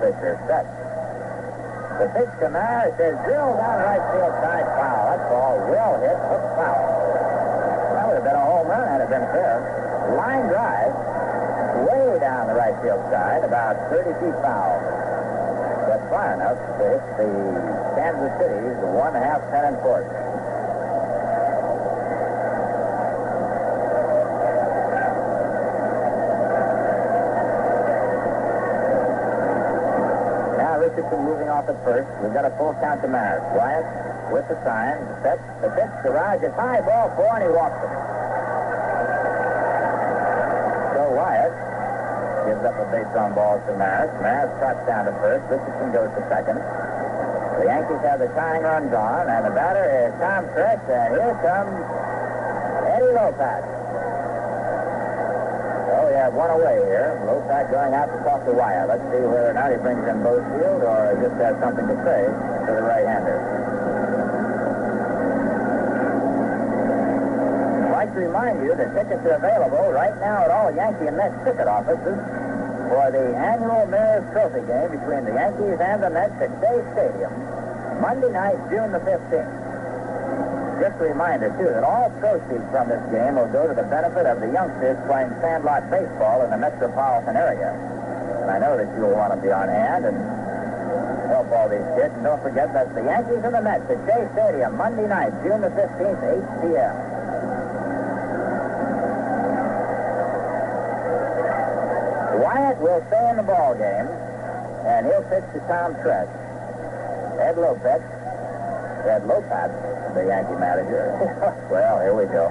pitcher, set. The pitch to Maris is drilled down right field side, foul. That ball well hit, hook foul. That would have been a home run had it been fair. Line drive, way down the right field side, about 30 feet foul. But far enough to hit the Kansas City's 1.5 pennant fort. Richardson moving off at first. We've got a full count to Maris. Wyatt with the sign. Set the pitch to Rogers. High ball 4, and he walks it. So Wyatt gives up a base on balls to Maris. Maris trots down to first. Richardson goes to second. The Yankees have the tying runs on, and the batter is Tom Tresh, and here comes Eddie Lopat. So we have one away here. Lopat going out to talk to Wyatt. Let's see whether or not he brings in Bozefield or just has something to say to the right-hander. I'd like to remind you that tickets are available right now at all Yankee and Mets ticket offices for the annual Mayor's Trophy game between the Yankees and the Mets at Shea Stadium, Monday night, June the 15th. Just a reminder, too, that all proceeds from this game will go to the benefit of the youngsters playing sandlot baseball in the metropolitan area. And I know that you'll want to be on hand and help all these kids. And don't forget that the Yankees and the Mets at Shea Stadium, Monday night, June the 15th, 8 p.m. Wyatt will stay in the ball game, and he'll pitch to Tom Tresh. Ed Lopat, the Yankee manager. Well, here we go.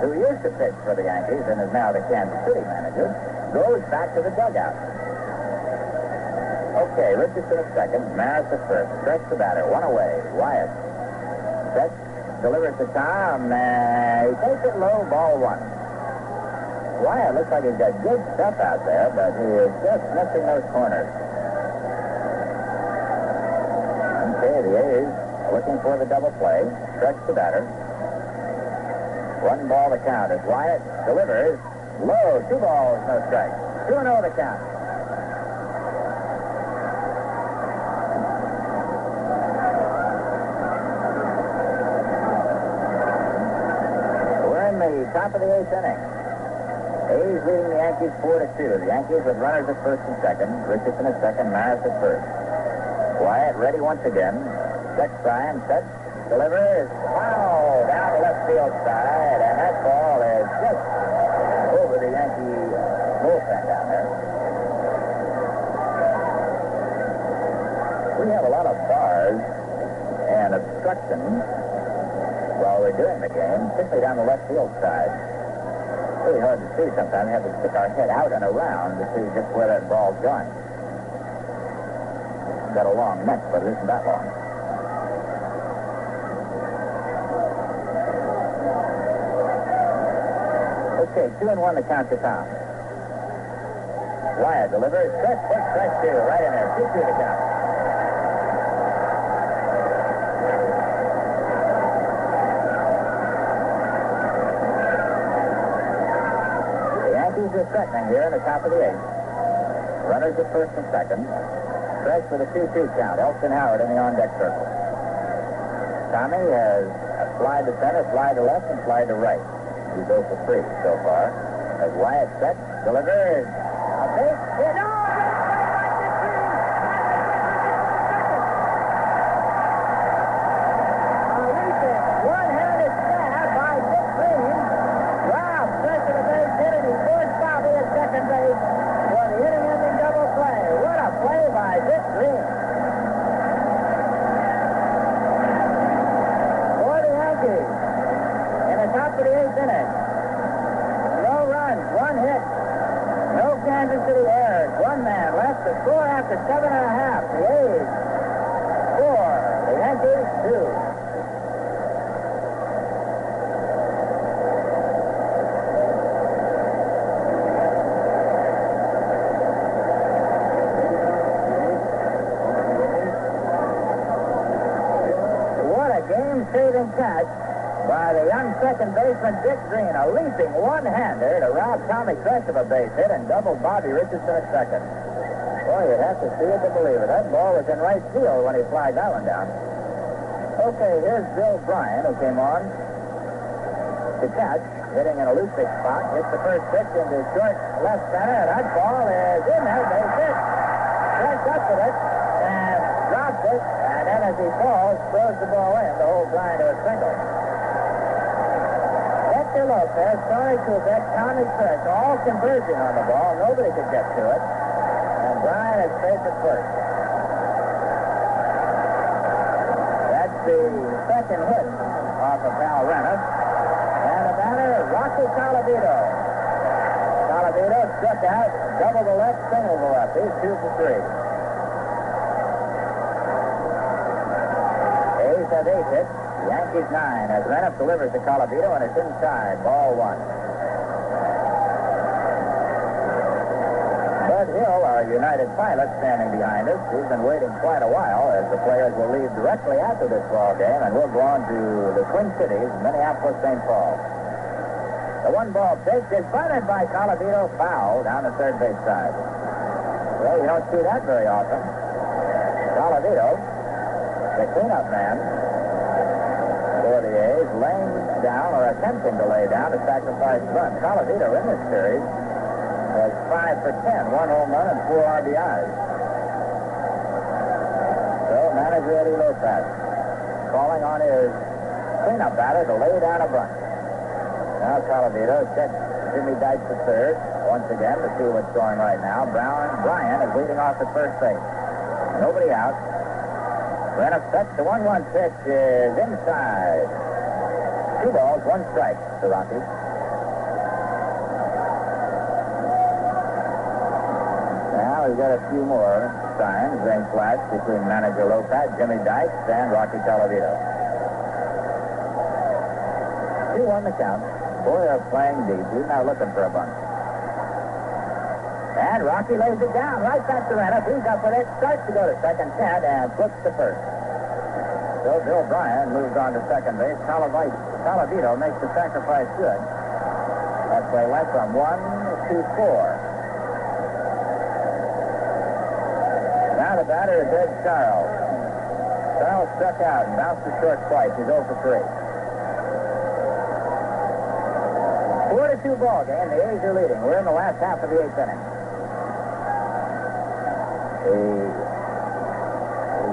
Who used to pitch for the Yankees and is now the Kansas City manager, goes back to the dugout. Okay, Richardson at second, Maris at first. Stretch the batter, one away. Wyatt. Stretch delivers to Tom, and he takes it low, ball 1. Wyatt looks like he's got good stuff out there, but he is just missing those corners. Okay, the A's looking for the double play. Stretch the batter. 1 ball to count as Wyatt delivers low. 2 balls, no strike. 2-0 the count. We're in the top of the 8th inning. A's leading the Yankees 4-2. The Yankees with runners at first and second. Richardson at second, Maris at first. Wyatt ready once again. Check sign, set, delivers, foul down the left field side, and that ball is just over the Yankee bullpen down there. We have a lot of bars and obstructions while we're doing the game, particularly down the left field side. It's really hard to see sometimes. We have to stick our head out and around to see just where that ball's going. It's got a long neck, but it isn't that long. Okay, 2-1 the count to Tom. Wyatt delivers. Stretch, quick stretch, 2. Right in there. 2-2 the count. The Yankees are threatening here in the top of the 8th. Runners at first and second. Stretch with a 2-2 count. Elston Howard in the on-deck circle. Tommy has a slide to center, slide to left, and slide to right. He goes for 3 so far. As Wyatt sets, delivers. A base hit. No! A leaping, one-handed stab by Dick Green. Wow, Stretch at the base hit, and he forced Bobby at second base for the inning-ending double play. What a play by Dick Green. For the Yankees. Top of the 8th inning. No runs, 1 hit. No Kansas City errors. 1 man left. The score after 7.5. The A's 4. The Yankees 2. What a game-saving catch by the young second baseman Dick Green, a leaping one-hander to rob Tommy Tresh of a base hit and double Bobby Richardson at second. Boy, Boy, you'd have to see it to believe it. That ball was in right field when he flagged that one down. Okay, here's Bill Bryan, who came on to catch, hitting an elusive spot. Hits the first pitch into short left center. That ball is in there. Base hit. Gets up with it and drops it. And then as he falls, throws the ball in to hold Bryan to a single. Hector Lopez, Tony Kubek, Tommy Church, all converging on the ball. Nobody could get to it. And Bryan is safe at first. That's the second hit off of Val Rennis. And the batter, Rocky Colavito. Colavito struck out, double the left, single the left. He's 2 for 3. A's have 8 hits. The Yankees 9 as Renniff delivers to Colavito, and it's inside. Ball 1. Bud Hill, our United pilot, standing behind us. He's been waiting quite a while as the players will leave directly after this ball game, and we'll go on to the Twin Cities, Minneapolis, St. Paul. The 1-ball pitch is bunted by Colavito, foul down the third base side. Well, you don't see that very often. Colavito, the cleanup man for the A's, laying down or attempting to lay down a sacrifice bunt. Colavito in this series has 5 for 10, 1 home run and 4 RBIs. So manager Eddie Lopez calling on his cleanup batter to lay down a bunt. Now Colavito checks Jimmy Dykes to third once again to see what's going right now. Bryan is leading off at first base. Nobody out. Renniff sets the 1-1 pitch is inside. 2 balls, 1 strike to Rocky. Now we've got a few more signs being flashed between manager Lopez, Jimmy Dykes, and Rocky Colavito. 2-1 the count. Boy, they're playing deep. He's now looking for a bunt. And Rocky lays it down right back to Renniff. He's up with it. Starts to go to second, Ted, and flips to first. So Bill Bryan moves on to second base. Colavito makes the sacrifice good. That play went from 1 to 4. Now the batter is Ed Charles. Charles struck out and bounced to short twice. He's 0 for 3. 4-2 ball game. The A's are leading. We're in the last half of the 8th inning. The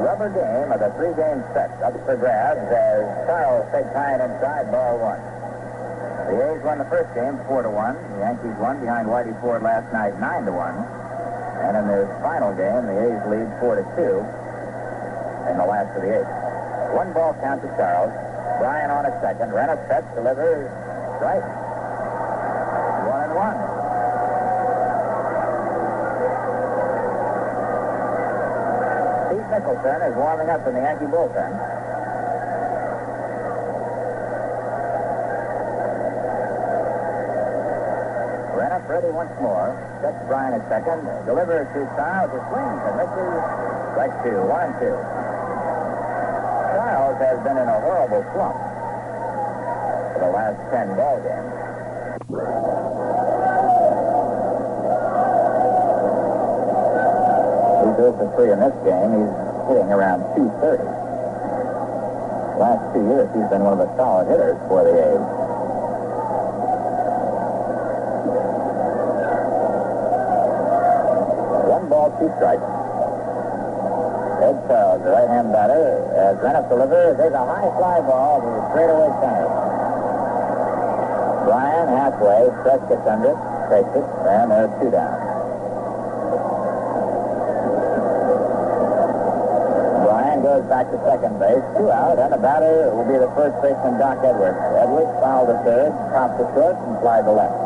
rubber game of the 3-game set up for grabs as Charles takes high and inside, ball 1. The A's won the first game 4-1. The Yankees won behind Whitey Ford last night 9-1. And in this final game, the A's lead 4-2 in the last of the 8th. 1 ball count to Charles. Bryan on at second. Renniff sets, delivers right. 1-1. Steve Nicholson is warming up in the Yankee bullpen. Renniff ready once more. Sets Bryan at second. Delivers to Charles. It swings and misses. Strike 2. 1-2. Charles has been in a horrible slump for the last 10 ball games. He's 0 for 3 in this game. He's hitting around 230. Last 2 years, he's been one of the solid hitters for the A's. One ball, 2 strikes. Ed Charles, the right-hand batter, as Renniff delivers, there's a high fly ball to the straightaway center. Bryan halfway, Stretch gets under it, takes it, and there's 2 down. Bryan goes back to second base, 2 out, and the batter will be the first baseman, Doc Edwards. Edwards fouled to third, topped to short, and flied to left.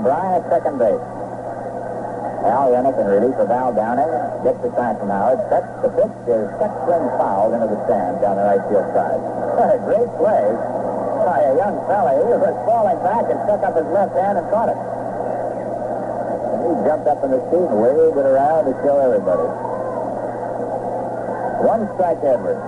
Bryan at second base. Al Renniff in relief of Al Downing. Gets the sign from Howard. Sets the pitch. Is set swing fouled into the stands down the right field side. What a great play by a young fella. He was falling back and stuck up his left hand and caught it. And he jumped up in his seat and waved it around to show everybody. One strike, Edwards.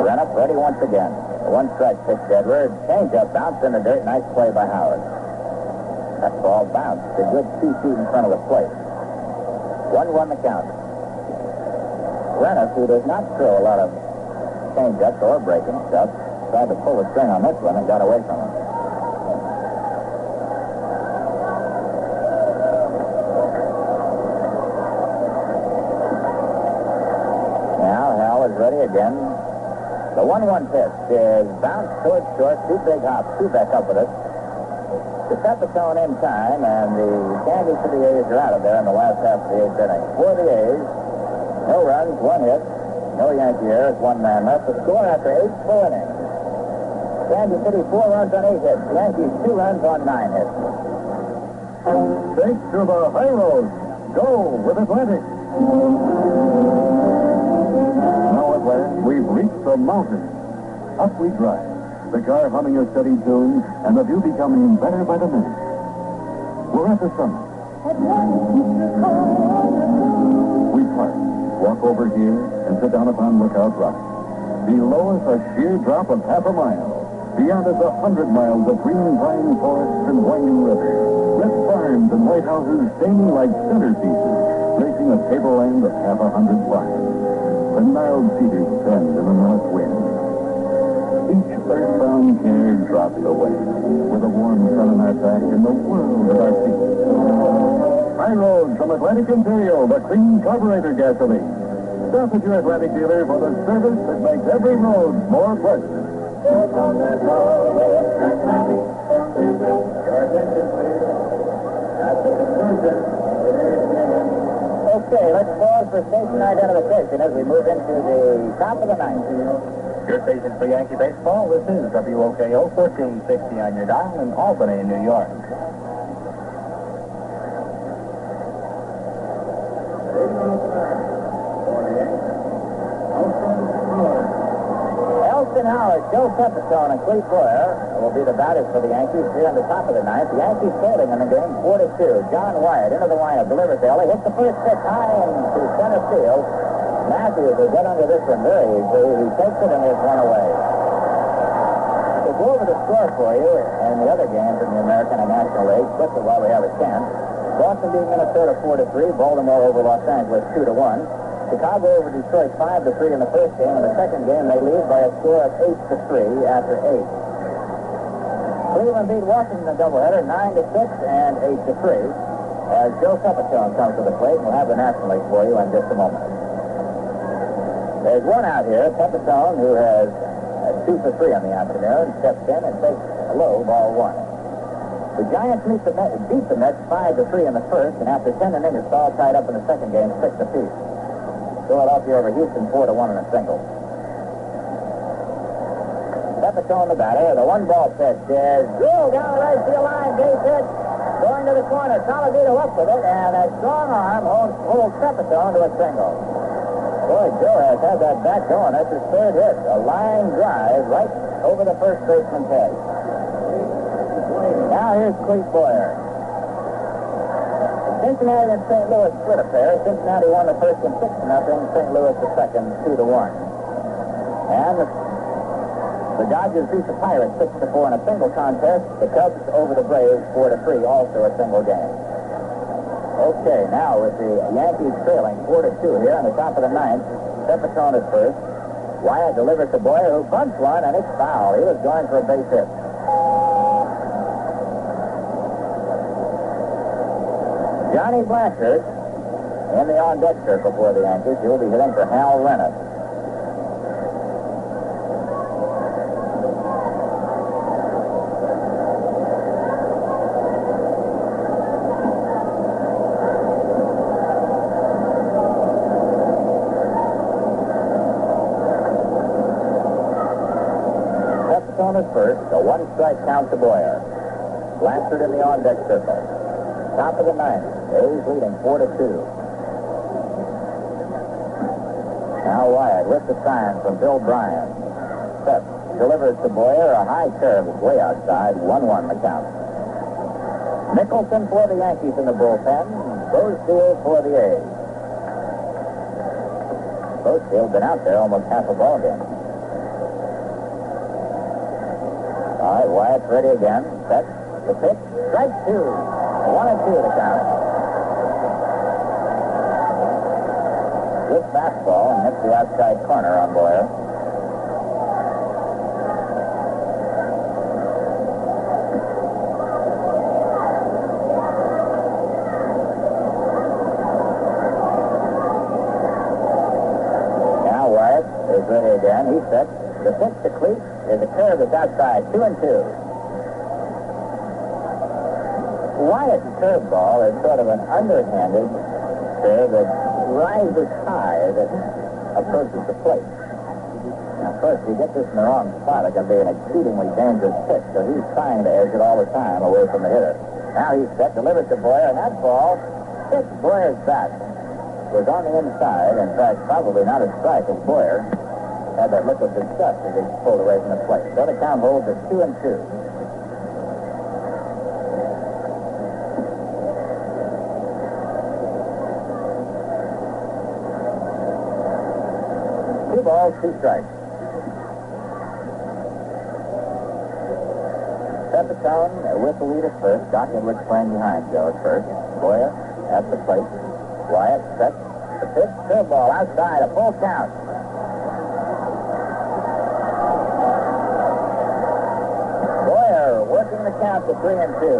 Run up, ready once again. One strike pitch, Edwards. Change up, bounced in the dirt. Nice play by Howard. That ball bounced a good 2 feet in front of the plate. 1-1 the count. Rennick, who does not throw a lot of change-ups or breaking stuff, tried to pull the string on this one and got away from him. Now Hal is ready again. The 1-1 pitch is bounced towards short, 2 big hops, 2 back up with it. The Pepitone in time, and the Kansas City A's are out of there in the last half of the 8th inning. For the A's, no runs, 1 hit, no Yankee errors, 1 man left. The score after 8 full innings. Kansas City 4 runs on 8 hits. The Yankees 2 runs on 9 hits. Thanks to the high road. Go with Atlantic. Now at last, we've reached the mountains. Up we drive. The car humming a steady tune, and the view becoming better by the minute. We're at the summit. We park, walk over here, and sit down upon Lookout Rock. Below us, a sheer drop of half a mile. Beyond us, 100 miles of green pine forests and winding rivers. Red farms and white houses staining like centerpieces, gracing a tableland of half 100 blocks. The gnarled cedars bend in the north wind. Each earthbound care drops away, with a warm sun on our back and the world at our feet. High road from Atlantic Imperial, the clean carburetor gasoline. Stop at your Atlantic dealer for the service that makes every road more pleasant. Okay, let's pause for station identification as we move into the top of the 9th. Your station for Yankee baseball, this is WOKO 1460 on your dial in Albany, New York. Elston Howard, Joe Pepitone, and Clete Boyer will be the batters for the Yankees here on the top of the 9th. The Yankees trailing in the game 4-2. John Wyatt into the windup, delivers to Ellie, hits the first pitch high into center field. Matthews will get under this one very easily. He takes it and has run away. To go over the score for you in the other games in the American and National League, quickly while we have a chance. Boston beat Minnesota 4-3. Baltimore over Los Angeles 2-1. Chicago over Detroit 5-3 in the first game. In the second game, they lead by a score of 8-3 after 8. Cleveland beat Washington in a doubleheader 9-6 and 8-3. As Joe Pepitone comes to the plate, we'll have the National League for you in just a moment. There's one out here, Pepitone, who has 2 for 3 on the afternoon, steps in and takes a low, ball 1. The Giants beat the Mets 5-3 in the first, and after 10 innings, it's all tied up in the second game, 6 apiece. Philadelphia over Houston 4-1 in a single. Pepitone the batter. The 1-ball pitch is drilled down the right field line, base hit, going to the corner. Salavito up with it, and a strong arm holds Pepitone to a single. Boy, Joe has had that bat going. That's his 3rd hit. A line drive right over the first baseman's head. Now here's Clete Boyer. Cincinnati and St. Louis split a pair. Cincinnati won the first one 6-0. St. Louis the second 2-1. And the Dodgers beat the Pirates 6-4 in a single contest. The Cubs over the Braves 4-3, also a single game. Okay, now with the Yankees trailing 4-2 here on the top of the 9th. Pepitone is first. Wyatt delivers to Boyer, who bunts one, and it's foul. He was going for a base hit. Johnny Blanchard in the on-deck circle for the Yankees. He'll be hitting for Hal Rennick. Pepitone is first. A 1-strike count to Boyer. Blanchard in the on-deck circle. Top of the ninth. A's leading 4-2. Now Wyatt with the sign from Bill Bryan. Step delivers to Boyer. A high curve is way outside. 1-1 the count. Nicholson for the Yankees in the bullpen. Bozefield for the A's. Bozefield been out there almost half a ball game. All right, Wyatt's ready again. Set the pitch. Strike two. 1-2 the count. Good fastball and hits the outside corner on Boyer. Now Wyatt is ready again. He's set. The pitch to Cleat is a curve that's outside. 2-2. Wyatt's curveball is sort of an underhanded curve that rises high as it approaches the plate. Now, of course, if you get this in the wrong spot, it can be an exceedingly dangerous pitch, so he's trying to edge it all the time away from the hitter. Now he's set, delivers to Boyer, and that ball hits Boyer's bat. Was on the inside, in fact, probably not a strike as Boyer had that look of disgust as he pulled away from the plate. So the count holds at 2-2. Balls, 2 strikes. Pepitone with the lead at first. Doc Edwards playing behind Joe at first. Boyer at the plate. Wyatt set. The pitch, curveball outside, a full count. Boyer working the count to 3-2.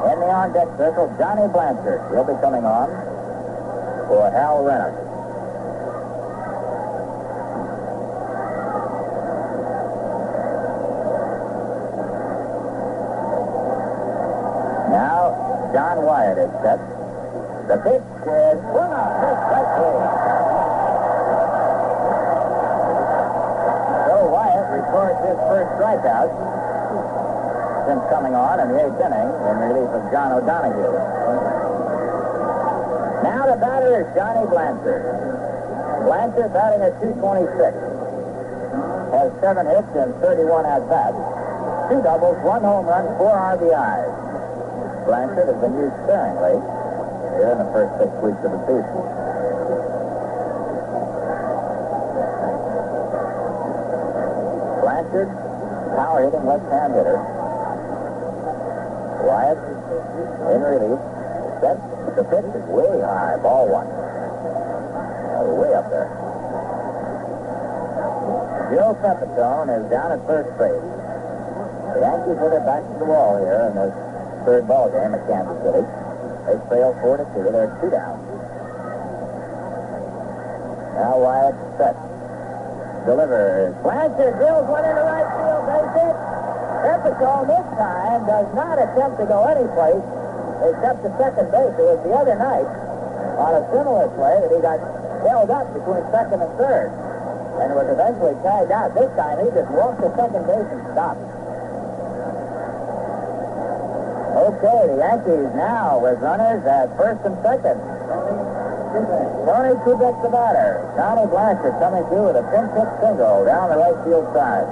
In the on-deck circle, Johnny Blanchard. He'll be coming on for Hal Renner. John Wyatt is set. The pitch is swung on. Strike three. So Wyatt records his first strikeout since coming on in the 8th inning in relief of John O'Donoghue. Now the batter is Johnny Blanchard. Blanchard batting at .226. Has 7 hits and 31 at-bats. 2 doubles, 1 home run, 4 RBIs. Blanchard has been used sparingly here in the first 6 weeks of the season. Blanchard, power-hitting left-hand hitter. Wyatt in relief. Set. The pitch is way high. Ball 1. Way up there. Joe Pepitone is down at first base. The Yankees with their backs to the wall here in this third ball game at Kansas City. They trail 4-2. They're 2 down. Now Wyatt set. Delivers. Blanchard drills one into right field. Base hit. Pepitone this time does not attempt to go anyplace except to second base. It was the other night on a similar play that he got held up between second and third and was eventually tagged out. This time he just walked to second base and stopped. Okay, the Yankees now with runners at first and second. Tony Kubek's the batter. Johnny Blanchard coming through with a pinch hit single down the right field side.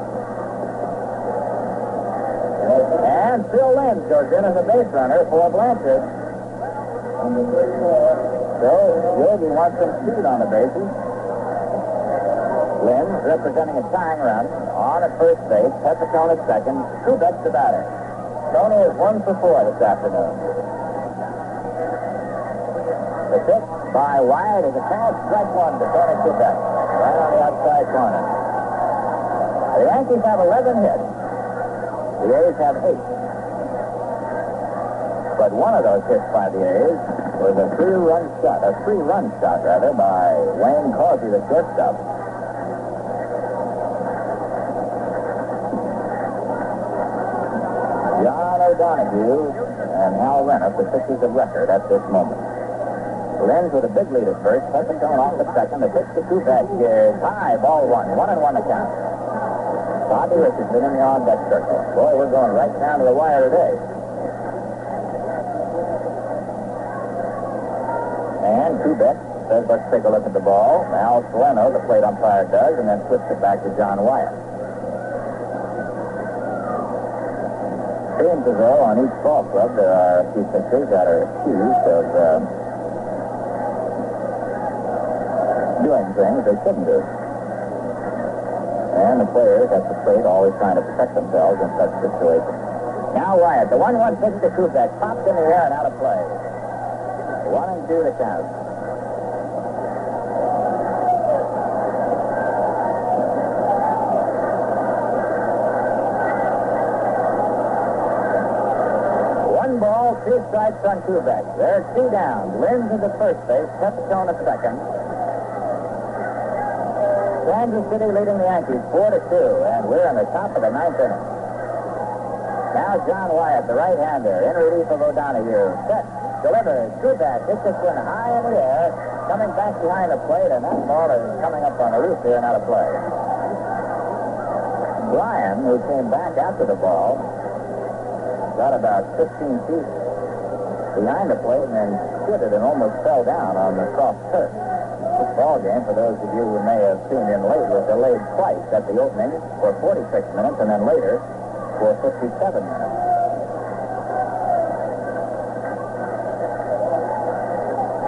And Phil Lynn goes in as a base runner for Blanchard. So Yogi wants some speed on the bases. Lynn representing a tying run on at first base. Pepitone at second. Kubek's the batter. Tony is 1 for 4 this afternoon. The pitch by Wyatt is a called strike 1 to Tony Kubek, right on the outside corner. The Yankees have 11 hits. The A's have 8. But one of those hits by the A's was a three-run shot by Wayne Causey, the shortstop. John O'Donoghue and Hal Renner for pitchers of record at this moment. Lenz with a big lead at first. Pepitone off at second. The pitch to Kubek is high. Ball 1. 1-1 the count. Bobby Richardson in the on-deck circle. Boy, we're going right down to the wire today. line. Kubek says, let's take a look at the ball. Al Soleno, the plate umpire, does, and then flips it back to John Wyatt. Seems as though on each ball club there are a few pitchers that are accused of doing things they shouldn't do. And the players at the plate always trying to protect themselves in such situations. Now Wyatt, the 1-1 pitch to Kubek, popped in the air and out of play. 1-2 the count. One ball, 2 strikes on Kubek. There's 2 down. Lynn's at the first base, Pepitone at second. Kansas City leading the Yankees 4-2, and we're in the top of the 9th inning. Now John Wyatt, the right-hander, in relief of O'Donoghue. Set, delivers, Kubek hits this one high in the air, coming back behind the plate, and that ball is coming up on the roof here and out of play. Bryan, who came back after the ball, got about 15 feet behind the plate and then skidded and almost fell down on the soft turf. This ball game, for those of you who may have tuned in late, was delayed twice at the opening for 46 minutes and then later for 57 minutes.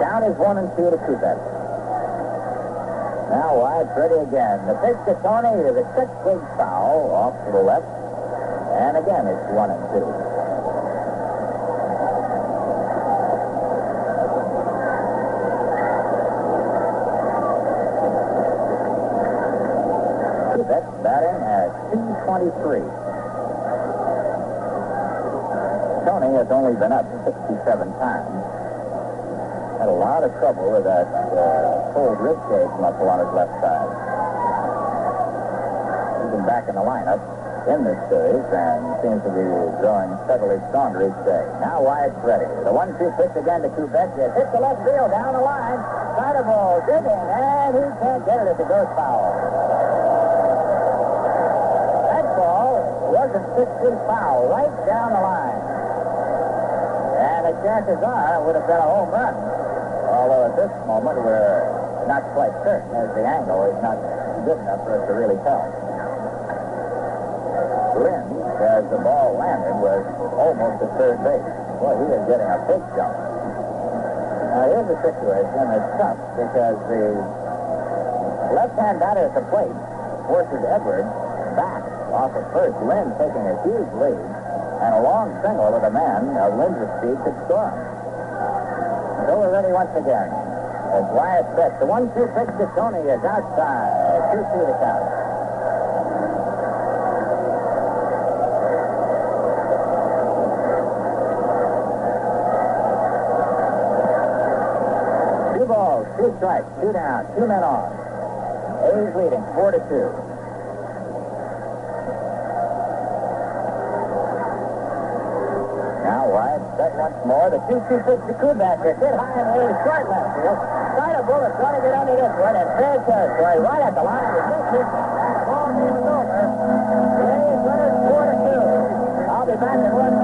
Count is 1-2 to Kubek. Now Wyatt's ready again. The pitch to Tony is a quick big foul off to the left. And again it's 1-2. Batting at 223. Tony has only been up 67 times. Had a lot of trouble with that cold rib cage muscle on his left side. He's been back in the lineup in this series and seems to be growing steadily stronger each day. Now Wyatt's ready. The 1-2 pitch again to Kubek. It hits the left field down the line. Side of ball, digging, and he can't get it as it goes foul. Wasn't 6 feet foul right down the line. And the chances are it would have been a home run. Although at this moment we're not quite certain as the angle is not good enough for us to really tell. Lynn, as the ball landed, was almost at third base. Boy, he is getting a big jump. Now here's the situation that's tough because the left-hand batter at the plate forces Edwards back off at first. Lynn taking a huge lead, and a long single with a man of Lynn's speed could score. So we're ready once again. As Wyatt sets, the 1-2 pitch to Tony is outside. 2-2 the count. Two balls, 2 strikes, 2 down, 2 men on. A's leading 4-2. Set once more. The 2-2 pitch to Kubek. It's hit high in the air, short left field. Side of bullet trying to get under this one, and fair territory right at the line. With this hit, that ball game is over. The A's winners 4-2. I'll be back in 1